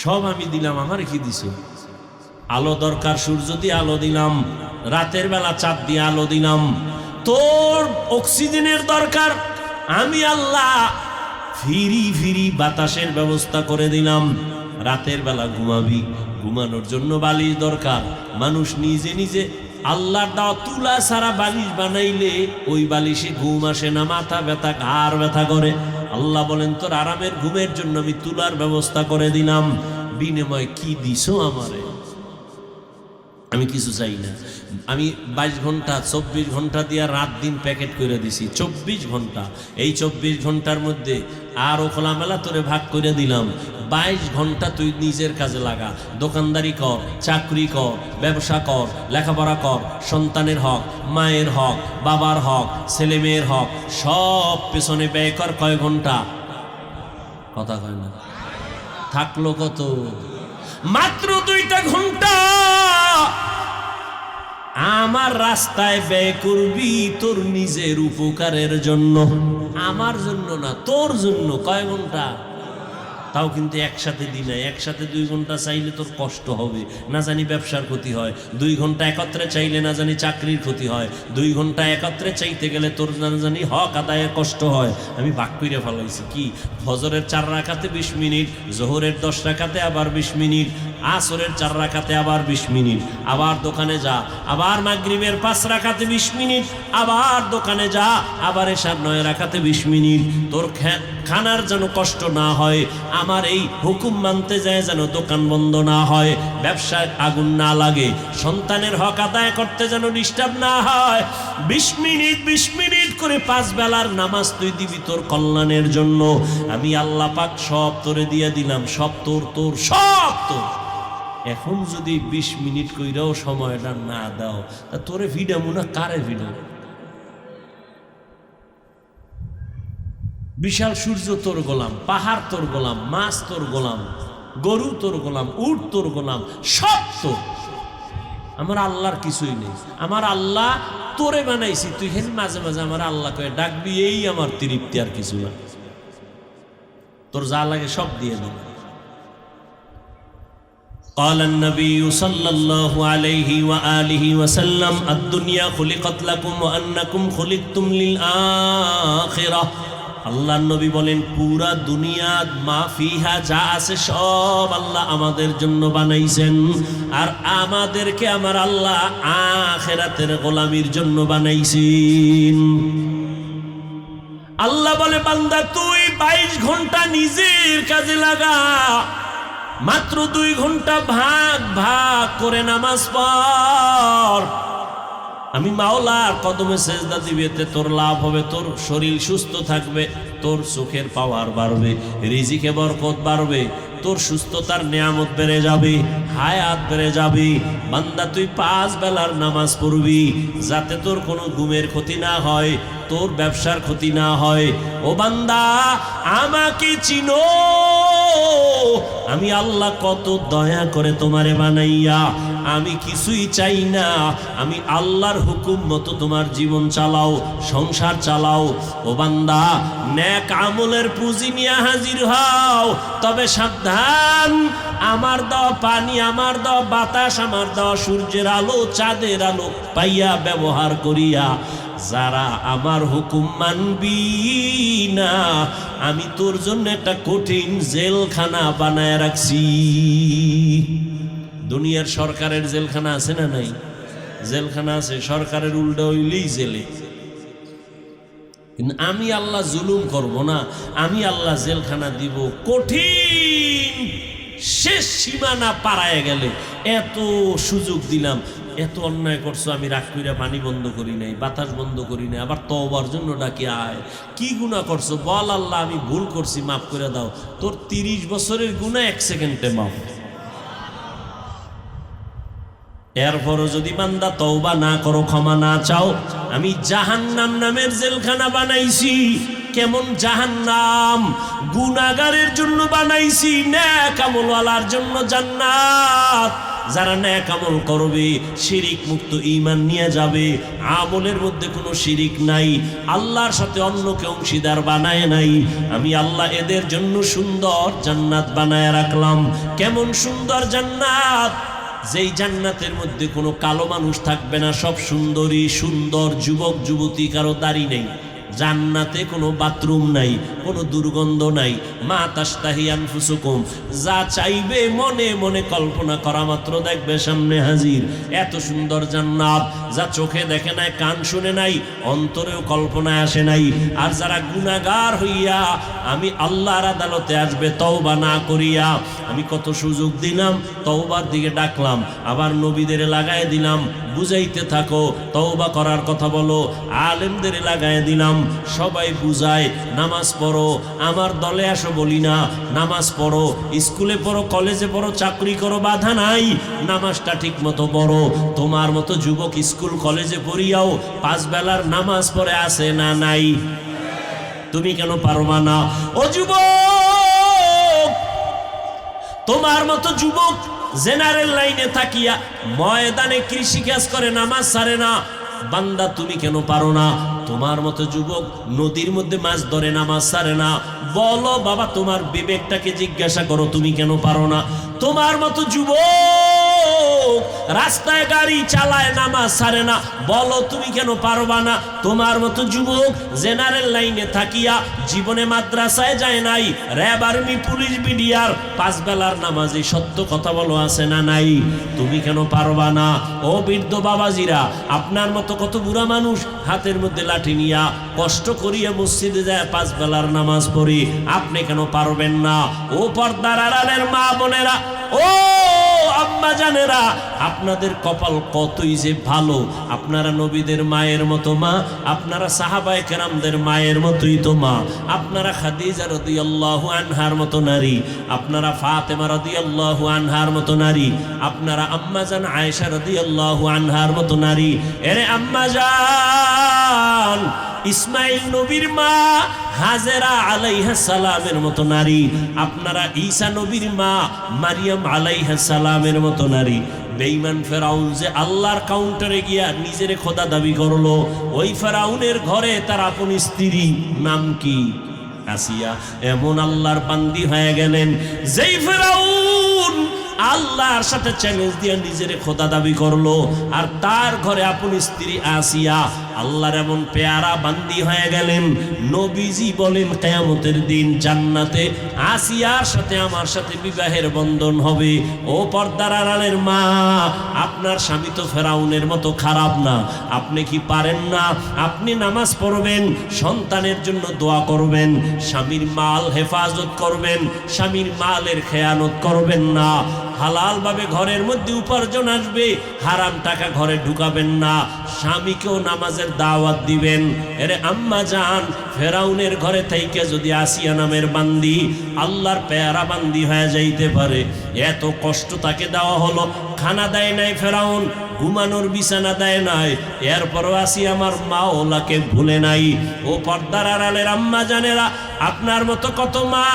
সব আমি দিলাম, আমারে কি দিছ? আলো দরকার, সূর্য দিয়ে আলো দিলাম, রাতের বেলা চাঁদ দিয়ে আলো দিলাম। তোর অক্সিজেনের দরকার, আমি আল্লাহ ফিরি ফিরি বাতাসের ব্যবস্থা করে দিলাম। রাতের বেলা ঘুমাবি, ঘুমানোর জন্য বালিশ দরকার। মানুষ নিজে নিজে আল্লাহর দেওয়া তুলা সারা বালিশ বানাইলে ওই বালিশে ঘুম আসে না, মাথা ব্যথা, ঘাড় ব্যথা করে। আল্লাহ বলেন তোর আরামের ঘুমের জন্য আমি তুলার ব্যবস্থা করে দিলাম। বিনিময় কি দিছো আমারে? আমি কিছু চাই না। আমি 22 ঘন্টা 24 ঘন্টা দিয়ে রাত দিন প্যাকেট করে দিছি, 24 ঘন্টা। এই 24 ঘন্টার মধ্যে আরও খোলামেলা তোরে ভাগ করে দিলাম। 22 ঘন্টা তুই নিজের কাজে লাগা, দোকানদারি কর, চাকরি কর, ব্যবসা কর, লেখাপড়া কর, সন্তানের হক, মায়ের হক, বাবার হক, ছেলে মেয়ের হক, সব পেছনে ব্যয় কর। কয় ঘন্টা? কথা কয় না। থাকলো কত? মাত্র 2টা ঘন্টা আমার রাস্তায় ব্যয় করবি তোর নিজের উপকারের জন্য, আমার জন্য না, তোর জন্য। কয় ঘন্টা? তাও কিন্তু একসাথে দিই না। একসাথে 2 ঘন্টা চাইলে তোর কষ্ট হবে, না জানি ব্যবসার ক্ষতি হয়। 2 ঘন্টা একত্রে চাইলে না জানি চাকরির ক্ষতি হয়। 2 ঘন্টা একত্রে চাইতে গেলে তোর না জানি হক আদায়ের কষ্ট হয়। আমি ভাগ করে ফেলাইছি কি, ফজরের 4 রাকাতে 20 মিনিট, জোহরের 10 রাকাতে আবার 20 মিনিট, আসরের 4 রাকাতে আবার 20 মিনিট, আবার দোকানে যা, আবার মাগরিবের 5 রাকাতে 20 মিনিট, আবার দোকানে যা, আবার এশার 9 রাকাতে 20 মিনিট। তোর খানার যেন কষ্ট না হয়, আমার এই হুকুম মানতে যায় যেন দোকান বন্ধ না হয়, ব্যবসায় আগুন না লাগে, সন্তানের হক আদায় করতে যেন ডিস্টার্ব না হয়। 20 মিনিট 20 মিনিট করে 5 বেলার নামাজ তুই দিবি তোর কল্যাণের জন্য। আমি আল্লাহ পাক সব তোরে দিয়ে দিলাম, সব তোর, তোর সব তোর। এখন যদি 20 মিনিট কইরাও সময়টা না দাও, তা তোরে ভিডামু না কারে ভিডামু? বিশাল সূর্য তোর গোলাম, পাহাড় তোর গোলাম, মাছ তোর গোলাম, গরু তোর গোলাম, উট তোর গোলাম, সব তোর। আমার আল্লাহর কিছুই নেই। আমার আল্লাহ তোরে বানাইছি, তুই হেন মাঝে মাঝে আমার আল্লাহ কয়ে ডাকবি, এই আমার তৃপ্তি, আর কিছু না। তোর যা লাগে সব দিয়ে দিন। قال النبي صلى الله عليه وآله وسلم الدنيا خلقت لكم وأنكم خلقتم للآخرة। আল্লাহ নবী বলেন পুরা দুনিয়া মা ফিহা যা আছে সব আল্লাহ আমাদের জন্য বানাইছেন, আর আমাদেরকে আমার আল্লাহ আখিরাতের গোলামির জন্য বানাইছেন। আল্লাহ বলে বান্দা তুই 22 ঘন্টা নিজের কাজে লাগা, মাত্র 2 ঘন্টা ভাগ ভাগ করে নামাজ পড়। আমি মাওলার কদমে সেজদা দিবেতে তোর লাভ হবে, তোর শরীর সুস্থ থাকবে, তোর চোখের পাওয়ার বাড়বে, রিজিকে বরকত বাড়বে, তোর সুস্থতার নিয়ামত বেড়ে যাবে, হায়াত বেড়ে যাবে। বান্দা তুই 5 বেলার নামাজ পড়বি, যাতে তোর কোনো ঘুমের ক্ষতি না হয়, তোর ব্যবসার ক্ষতি না হয়। ও বান্দা আমাকে চিনো, আমি আল্লাহ কত দয়া করে তোমারে বানাইয়া, আমি কিছুই চাই না, আমি আল্লাহর হুকুম মতো তোমার জীবন চালাও, সংসার চালাও। ও বান্দা নেক আমলের পুঁজি নিয়ে হাজির হও, তবে সাবধান, আমার দেওয়া পানি, আমার দেওয়া বাতাস, আমার দেওয়া সূর্যের আলো, চাঁদের আলো পাইয়া ব্যবহার করিয়া যারা আমার হুকুম মানবি না, আমি তোর জন্য একটা কঠিন জেলখানা বানায় রাখছি। দুনিয়ার সরকারের জেলখানা আছে না নাই? জেলখানা আছে, সরকারের উল্টা হইলেই জেলে। কিন্তু আমি আল্লাহ জুলুম করব না, আমি আল্লাহ জেলখানা দিব কঠিন, শেষ সীমানা পারায় গেলে। এত সুযোগ দিলাম, এত অন্যায় করছো, আমি রাগ কইরা পানি বন্ধ করি নাই, বাতাস বন্ধ করি নাই, আবার তওবার জন্য ডাকি আয়। কি গুনাহ করছো বল, আল্লাহ আমি ভুল করছি, মাফ করে দাও। তোর 30 বছরের গুনাহ 1 সেকেন্ডে মাফ। এরপরও যদি বান্দা তওবা না করো, ক্ষমা না চাও, আমি জাহান্নাম নামের জেলখানা বানাইছি। কেমন জাহান্নাম? গুনাহগারের জন্য বানাইছি, নেক আমলওয়ালার জন্য জান্নাত। যারা নেক আমল করবে, শিরিক মুক্ত ঈমান নিয়ে যাবে, আমলের মধ্যে কোনো শিরিক নাই, আল্লাহর সাথে অন্যকে অংশীদার বানায় নাই, আমি আল্লাহ এদের জন্য সুন্দর জান্নাত বানায় রাখলাম। কেমন সুন্দর জান্নাত! যেই জান্নাতের মধ্যে কোনো কালো মানুষ থাকবে না, সব সুন্দরী সুন্দর যুবক যুবতী, কারো দাড়ি নেই। জান্নাতে কোনো বাথরুম নাই, কোনো দুর্গন্ধ নাই। মা তাশতাহি আনফুসুকুম, যা চাইবে মনে মনে কল্পনা করা মাত্র দেখবে সামনে হাজির। এত সুন্দর জান্নাত, যা চোখে দেখে নাই, কান শুনে নাই, অন্তরেও কল্পনায় আসে নাই। আর যারা গুনাহগার হইয়া আমি আল্লাহর আদালতে আসবে তওবা না করিয়া, আমি কত সুযোগ দিলাম, তওবার দিকে ডাকলাম, আবার নবীদের লাগায় দিলাম, বুঝাইতে থাকো, তওবা করার কথা বলো, আলেমদের লাগায় দিলাম, সবাই বুঝায়, নামাজ পড়ো, আমার দলে আসো বলি না, নামাজ পড়ো, স্কুলে পড়ো, কলেজে পড়ো, চাকরি করো, বাধা নাই, নামাজটা ঠিক মতো পড়ো। তোমার মতো যুবক স্কুল কলেজে পড়িয়াও 5 বেলার নামাজ পড়ে আসে না নাই? তুমি কেন পারবা না? ও যুবক, তোমার মতো যুবক জেনারেল লাইনে থাকিয়া ময়দানে কৃষিকাজ করে, নামাজ ছাড়ে না। বান্দা, তুমি কেন পারো না? তোমার মতো যুবক নদীর মধ্যে মাছ ধরে, নামাজ ছাড়ে না। বলো বাবা, তোমার বিবেকটাকে জিজ্ঞাসা করো, তুমি কেন পারো না? তোমার মতো যুবক রাস্তায় গাড়ি চালায়, নামাজ ছাড়ে না, বলো তুমি কেন পারবা না? তোমার মতো যুবক জেনারেল লাইনে থাকিয়া জীবনে মাদ্রাসায় যায় নাই, র্যাব, আর্মি, পুলিশ, বিডিআর, 5 বেলার নামাজে, সত্য কথা বলো, আছে না নাই? তুমি কেন পারবা না? ও বৃদ্ধ বাবাজিরা, আপনার মতো কত বুড়া মানুষ হাতের মধ্যে লাঠি নিয়া কষ্ট করিয়া মসজিদে যায়, 5 বেলার নামাজ পড়ি, আপনি কেন পারবেন না? ও পর্দার আড়ালের মা বোনেরা, ও আম্মা জানেরা, আপনাদের কপাল কতই যে ভালো। আপনারা নবীদের মায়ের মতো মা, আপনারা সাহাবায়ে কেরামদের মায়ের মতোই তো মা, আপনারা খাদিজা রাদিয়াল্লাহু আনহার মতো নারী, আপনারা ফাতেমা রাদিয়াল্লাহু আনহার মতো নারী, আপনারা আম্মা জান আয়েশা রাদিয়াল্লাহু আনহার মতো নারী। এরে আম্মা জান, ইসমাইল নবীর মা হাজেরা আলাইহিস সালামের মতো নারী, আপনারা ঈসা নবীর মা মারিয়াম আলাইহিস সালামের মতো নারী। বেঈমান ফেরাউন যে আল্লাহর কাউন্টারে গিয়া নিজের খোদা দাবি করলো, ওই ফেরাউনের ঘরে তার আপন স্ত্রী, নাম কি? আসিয়া। এমন আল্লাহর বান্দি হয়ে গেলেন যেই ফেরাউন আল্লাহর সাথে চ্যালেঞ্জ দিয়ে নিজের খোদা দাবি করলো, আর তার ঘরে আপন স্ত্রী আসিয়া। আল্লাহর এমন পেয়ারা বান্দি হয়ে গেলেন, নবীজি বলেন কিয়ামতের দিন জান্নাতে আসিয়ার সাথে আমার সাথে বিবাহের বন্ধন হবে। ও পর্দার আড়ালের মা, আপনার স্বামী তো ফেরাউনের মতো খারাপ না, আপনি কি পারেন না? আপনি নামাজ পড়বেন, সন্তানের জন্য দোয়া করবেন, স্বামীর মাল হেফাজত করবেন, স্বামীর মালের খেয়ানত করবেন না, হালাল ভাবে ঘরের মধ্যে উপার্জন আসবে, হারাম টাকা ঘরে ঢুকাবেন না, স্বামীকেও নামাজের দাওয়াত দিবেন। এরে আম্মা জান, ফেরাউনের ঘরে থেকে যদি আসিয়া নামের বান্দি আল্লাহর পেয়ারা বান্দি হয়ে যাইতে পারে, এত কষ্ট তাকে দেওয়া হলো, খানা দেয় নাই ফেরাউন, ঘুমানোর বিছানা দেয় নাই, এরপরও আসি আমার মা ওলাকে ভুলে নাই। ও পর্দার আড়ালের আম্মা জানেরা, আপনার মতো কত মা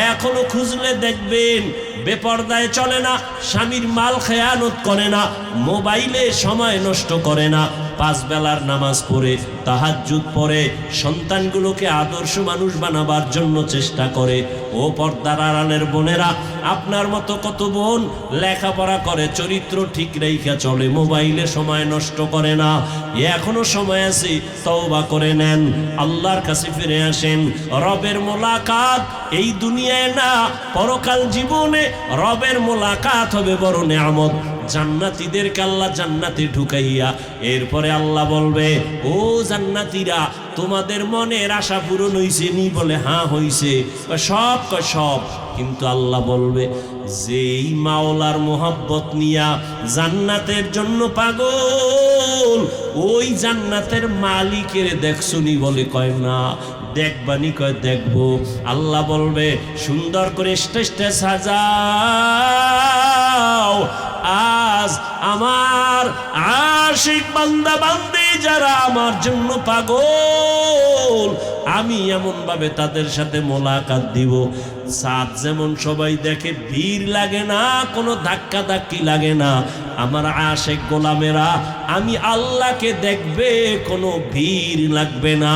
এখনো খুঁজলে দেখবেন বেপর্দায় চলে না, স্বামীর মাল খেয়ানত করে না, মোবাইলে সময় নষ্ট করে না, 5 বেলার নামাজ পড়ে, তাহাজ্জুদ পড়ে, সন্তানগুলোকে আদর্শ মানুষ বানাবার জন্য চেষ্টা করে। ও পর্দার আড়ালের বোনেরা, আপনার মতো কত বোন লেখাপড়া করে, চরিত্র ঠিক রেখা চলে, মোবাইলে সময় নষ্ট করে না। এখনো সময় আছে, তওবা করে নেন, আল্লাহর কাছে ফিরে আসেন। রবের মোলাকাত এই দুনিয়ায় না, পরকাল জীবনে রবের মোলাকাত হবে বড় নেয়ামত। জান্নাতীদেরকে আল্লাহ জান্নাতে ঢুকাইয়া এরপরে আল্লাহ বলবে, ও জান্নাতীরা, তোমাদের মনের আশা পূরণ হইছে নি? বলে হ্যাঁ হইছে। সব সব। কিন্তু আল্লাহ বলবে, যেই মাওলার মোহাব্বত নিয়া জান্নাতের জন্য পাগল, ওই জান্নাতের মালিকের দেখছনি? বলে কয় না। দেখবানি? কয় দেখবো। আল্লাহ বলবে, সুন্দর করে স্টেজটা সাজাও, আজ আমার আশিক বান্দা বান্দি যারা আমার জন্য পাগল, আমি এমন ভাবে তাদের সাথে মোলাকাত দিব। সাত যেমন সবাই দেখে ভিড় লাগে না, কোনো ধাক্কা ধাক্কি লাগে না, আমার আশেক গোলামেরা আমি আল্লাহকে দেখবে, কোনো ভিড় লাগবে না।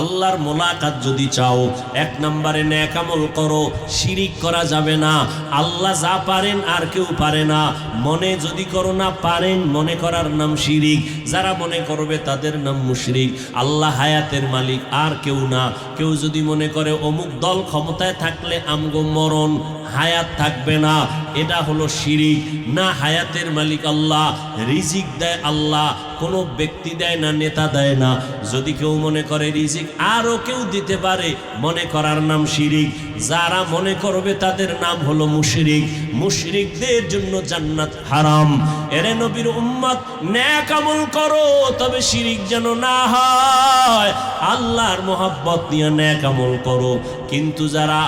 আল্লাহর মোলাকাত যদি চাও, এক নম্বরে নেক আমল করো, শিরিক করা যাবে না। আল্লাহ যা পারেন আর কেউ পারে না। মনে যদি করো না পারেন, মনে করার নাম শিরিক। যারা মনে করবে তাদের নাম মুশরিক। আল্লাহ হায়াতের মালিক, আর কেউ না। কেউ যদি মনে করে অমুক দল ক্ষমতায় থাকলে আমগো মরণ, হায়াত থাকবে না, এটা হলো শিরিক। না, হায়াতের মালিক আল্লাহ, রিজিক দেয় আল্লাহ, কোনো ব্যক্তি দেয় না, নেতা দেয় না। যদি কেউ মনে করে রিজিক আরও কেউ দিতে পারে, মনে করার নাম শিরিক। যারা মনে করবে তাদের নাম হলো মুশরিক। মুশরিকদের জন্য জান্নাত হারাম। এরে নবীর উম্মত, নেক আমল করো, তবে শিরিক যেন না হয়। আল্লাহর মোহাব্বত নিয়ে নেক আমল করো। কিন্তু যারা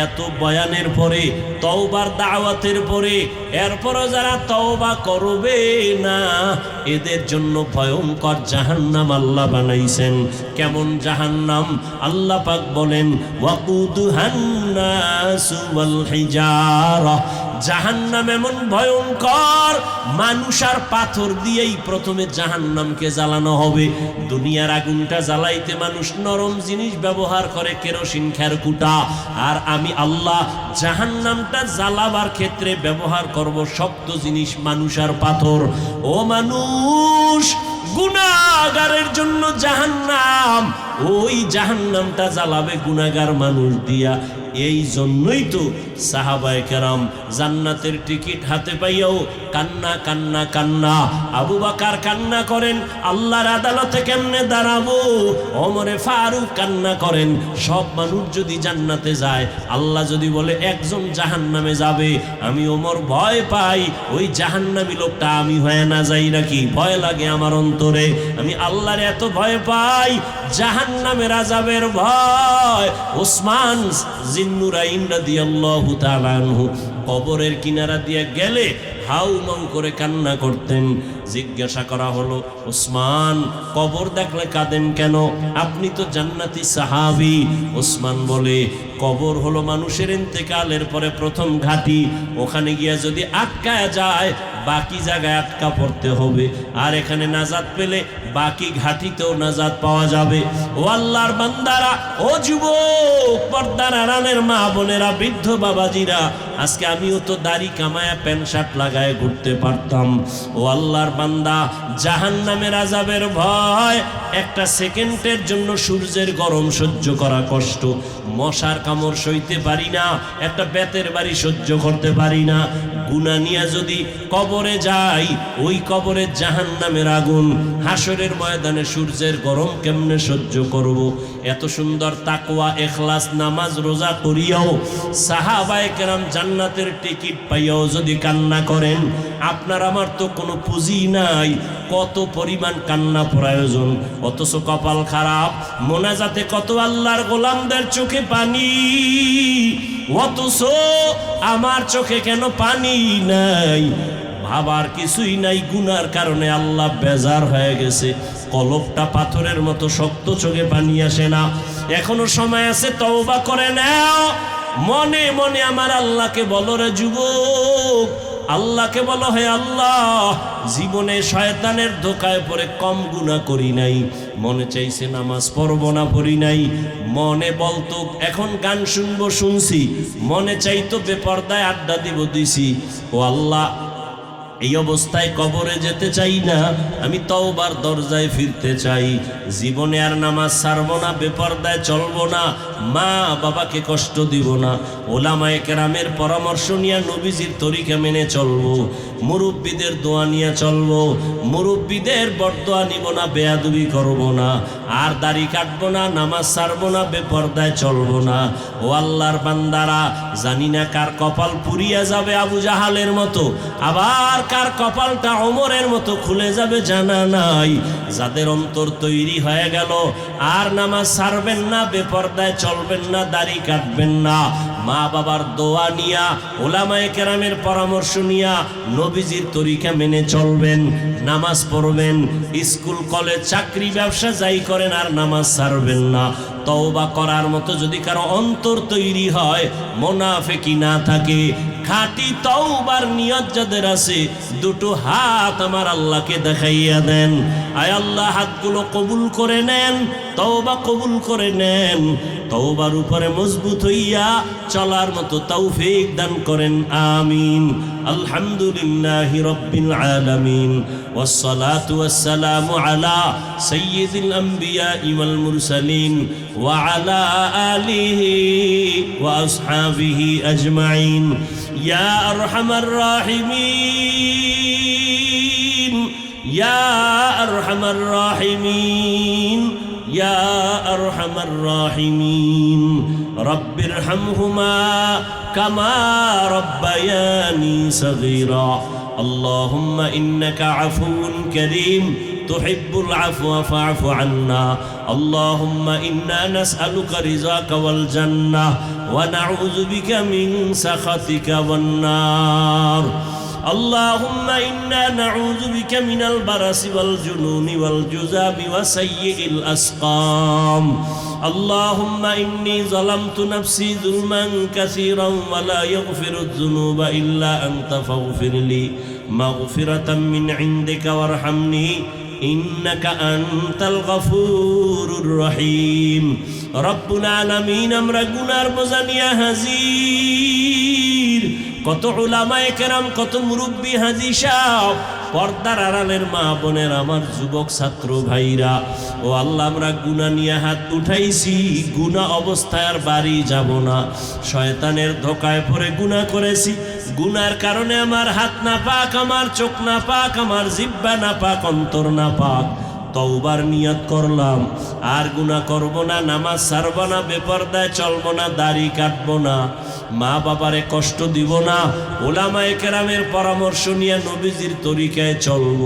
এত বয়ানের পরে, তওবার দাওয়াতের পরে, এরপরও যারা তওবা করবে না, এদের জন্য ভয়ঙ্কর জাহান্নাম আল্লাহ বানাইছেন। কেমন জাহান্নাম? আল্লাহ পাক বলেন, ওয়াকুদুহান নাসু ওয়াল হিজারা। জাহান্নাম এমন ভয়ঙ্কর, মানুষ আর পাথর দিয়েই প্রথমে জাহান্নামকে জ্বালানো হবে। দুনিয়ার আগুনটা জ্বালাইতে মানুষ নরম জিনিস ব্যবহার করে, কেরোসিন, খেরকুটা। আর আমি আল্লাহ জাহান্নামটা জ্বালাবার ক্ষেত্রে ব্যবহার করব শক্ত জিনিস, মানুষ আর পাথর। ও মানুষ, গুনাহগারের জন্য জাহান্নাম, ওই জাহান্নামটা জ্বালাবে গুনাহগার মানুষ দিয়া। এই জন্যই তো সাহাবায়ে কেরাম জান্নাতের টিকিট হাতে পাইয়াও কান্না কান্না কান্না। আবু বকর কান্না করেন, আল্লাহর আদালতে কেমনে দাঁড়াবো। ওমরে ফারুক কান্না করেন, সব মানুষ যদি জান্নাতে যায়, আল্লাহ যদি বলে একজন জাহান্নামে যাবে, আমি ওমর ভয় পাই ওই জাহান্নামী লোকটা আমি হয়ে না যাই নাকি। ভয় লাগে আমার অন্তরে, আমি আল্লাহর এত ভয় পাই, জাহান্নামের আযাবের ভয়। ওসমান জিন্নুরাইন রাদিয়াল্লাহু তাআলা আনহু কবরের কিনারা দিয়ে গেলে হাউ মাউ করে কান্না করতেন। জিজ্ঞাসা করা হলো, ওসমান, কবর দেখলে কাঁদেন কেন? আপনি তো জান্নাতি সাহাবী। ওসমান বলে, কবর হলো মানুষের ইন্তেকালের পরে প্রথম ঘাঁটি। ওখানে গিয়া যদি আটকায়া যায়, বাকি জায়গায় আটকা পড়তে হবে। আর এখানে নাজাত পেলে বাকি ঘাঁটিতেও নাজাত পাওয়া যাবে। ও আল্লাহর বান্দারা, ও যুবক, পর্দার আড়ালের মা বোনেরা, বৃদ্ধ বাবাজিরা, আজকে আমিও তো দাড়ি কামায়া প্যান্ট শার্ট লাগায় ঘুরতে পারতাম। ও আল্লাহর বান্দা, জাহান্নামের আযাবের ভয়। একটা সেকেন্ডের জন্য সূর্যের গরম সহ্য করা কষ্ট, মশার কামড় সইতে পারি না, একটা বেতের বাড়ি সহ্য করতে পারি না। গুনাহ নিয়ে যদি কবরে যাই, ওই কবরে জাহান্নামের আগুন। হাসরের ময়দানে সূর্যের গরম কেমনে সহ্য করব? এত সুন্দর তাকওয়া, ইখলাস, নামাজ রোজা করিয়াও সাহাবায়ে কেরাম জান্নাতের টিকিট পাইয়াও যদি কান্না করেন, আপনার আমার তো কোনো পুঁজি নাই, কত পরিমাণ কান্না প্রয়োজন। অথচ কপাল খারাপ, মোনাজাতে কত আল্লাহর গোলামদের চোখে পানি, অথচ আমার চোখে কেন পানি নাই? ভাবার কিছুই নাই, গুনার কারণে আল্লাহ বেজার হয়ে গেছে। কলবটা পাথরের মতো শক্ত, চোখে পানি আসে না। এখনো সময় আছে, তওবা করে নাও। মনে মনে আমার আল্লাহকে বলো, রে যুবক, আল্লাহকে বলো, হে আল্লাহ, জীবনে শয়তানের ধোকায় পড়ে কম গুনাহ করি নাই। মনে চাইছে নামাজ পড়ব না, পড়ি নাই। মনে বলতো এখন গান শুনবো, শুনছি। মনে চাইতো বেপরদায় আড্ডা দিব, দিছি। ও আল্লাহ, এই অবস্থায় কবরে যেতে চাই না, আমি তওবার দরজায় ফিরতে চাই। জীবনে আর নামাজ ছাড়বো না, বেপরদায় চলবো না, মা বাবাকে কষ্ট দিব না। ওলামায়ে কেরামের পরামর্শ নিয়ে নবীজির তরিকা মেনে চলবো। মুরব্বীদের দোয়া নিয়ে চলবো। মুরব্বীদের বরদোয়া নিব না, বেয়াদবি করব না। আর দাড়ি কাটবো না, নামাজ ছাড়বো না, বেপরদায় চলবো না। ও আল্লাহর বান্দারা, জানি না কার কপাল পুড়িয়া যাবে আবু জাহালের মতো, আবার কার কপালটা ওমরের মতো খুলে যাবে জানা নাই। যাদের অন্তর তৈরি হয়ে গেল, আর নামাজ ছাড়বেন না, বেপরদায় চলবেন না, দাড়ি কাটবেন না, মা বাবার দোয়া নিয়া, ওলামায়ে কেরামের পরামর্শ নিয়া নবীজির তরিকা মেনে চলবেন, নামাজ পড়বেন, স্কুল কলেজ চাকরি ব্যবসা যাই করেন আর নামাজ ছাড়বেন না। তওবা করার মতো যদি কারো অন্তর তৈরি হয়, মুনাফিকি না থাকে, খাঁটি তওবার নিয়ত যাদের আছে, দুটো হাত আমার আল্লাহকে দেখাইয়া দেন। আয় আল্লাহ, হাতগুলো কবুল করে নেন, তওবা কবুল করে নেন, তওবার উপরে মজবুত হইয়া চলার মতো তৌফিক দান করেন, আমিন। আলহামদুলিল্লাহি রাব্বিল আলামিন, ওয়াসসালাতু ওয়াসসালামু আলা সাইয়্যিদিল আমবিয়া ওয়াল মুরসালিন ওয়া আলা আলিহি ওয়া আসহাবিহি আজমাইন। ইয়া আরহামার রাহিমিন, ইয়া আরহামার রাহিমিন, ইয়া আরহামার রাহিমিন। রব্বিরহামহুমা কামা রব্বায়ানি সগীরা। আল্লাহুম্মা ইন্নাকা আফুউন কারীম তুহিব্বুল আফওয়া ফা'ফু আন্না। আল্লাহুম্মা ইন্না নাসআলুকা রিযাকা ওয়াল জান্নাহ ওয়া নাউযু বিকা মিন সাখাতিকা ওয়ান নার। اللهم إنا نعوذ بك من البرص والجنون والجذام وسيء الأسقام. اللهم إني ظلمت نفسي ظلما كثيرا ولا يغفر الذنوب إلا أنت فاغفر لي مغفرة من عندك وارحمني إنك أنت الغفور الرحيم. رب العالمين আমরা গুনার বোঝা নিয়ে হাজির। কত উলামায়ে কেরাম, কত মুরব্বী হাজী সাহেব, পর্দার আড়ালের মা বোনের, আমার যুবক ছাত্র ভাইরা, ও আল্লাহ, আমরা গুনাহ নিয়ে হাত উঠাইছি, গুনাহ অবস্থায় আর বাড়ি যাব না। শয়তানের ধোকায় পড়ে গুনাহ করেছি, গুনার কারণে আমার হাত না পাক, আমার চোখ না পাক, আমার জিহ্বা না পাক, অন্তর না পাক। তওবার নিয়ত করলাম, আর গুনাহ করব না, নামাজ ছাড়ব না, বেপরদায় চলব না, দাড়ি কাটব না, মা বাবারে কষ্ট দিব না, উলামায়ে কেরামের পরামর্শ নিয়ে নবীজির তরিকায় চলব।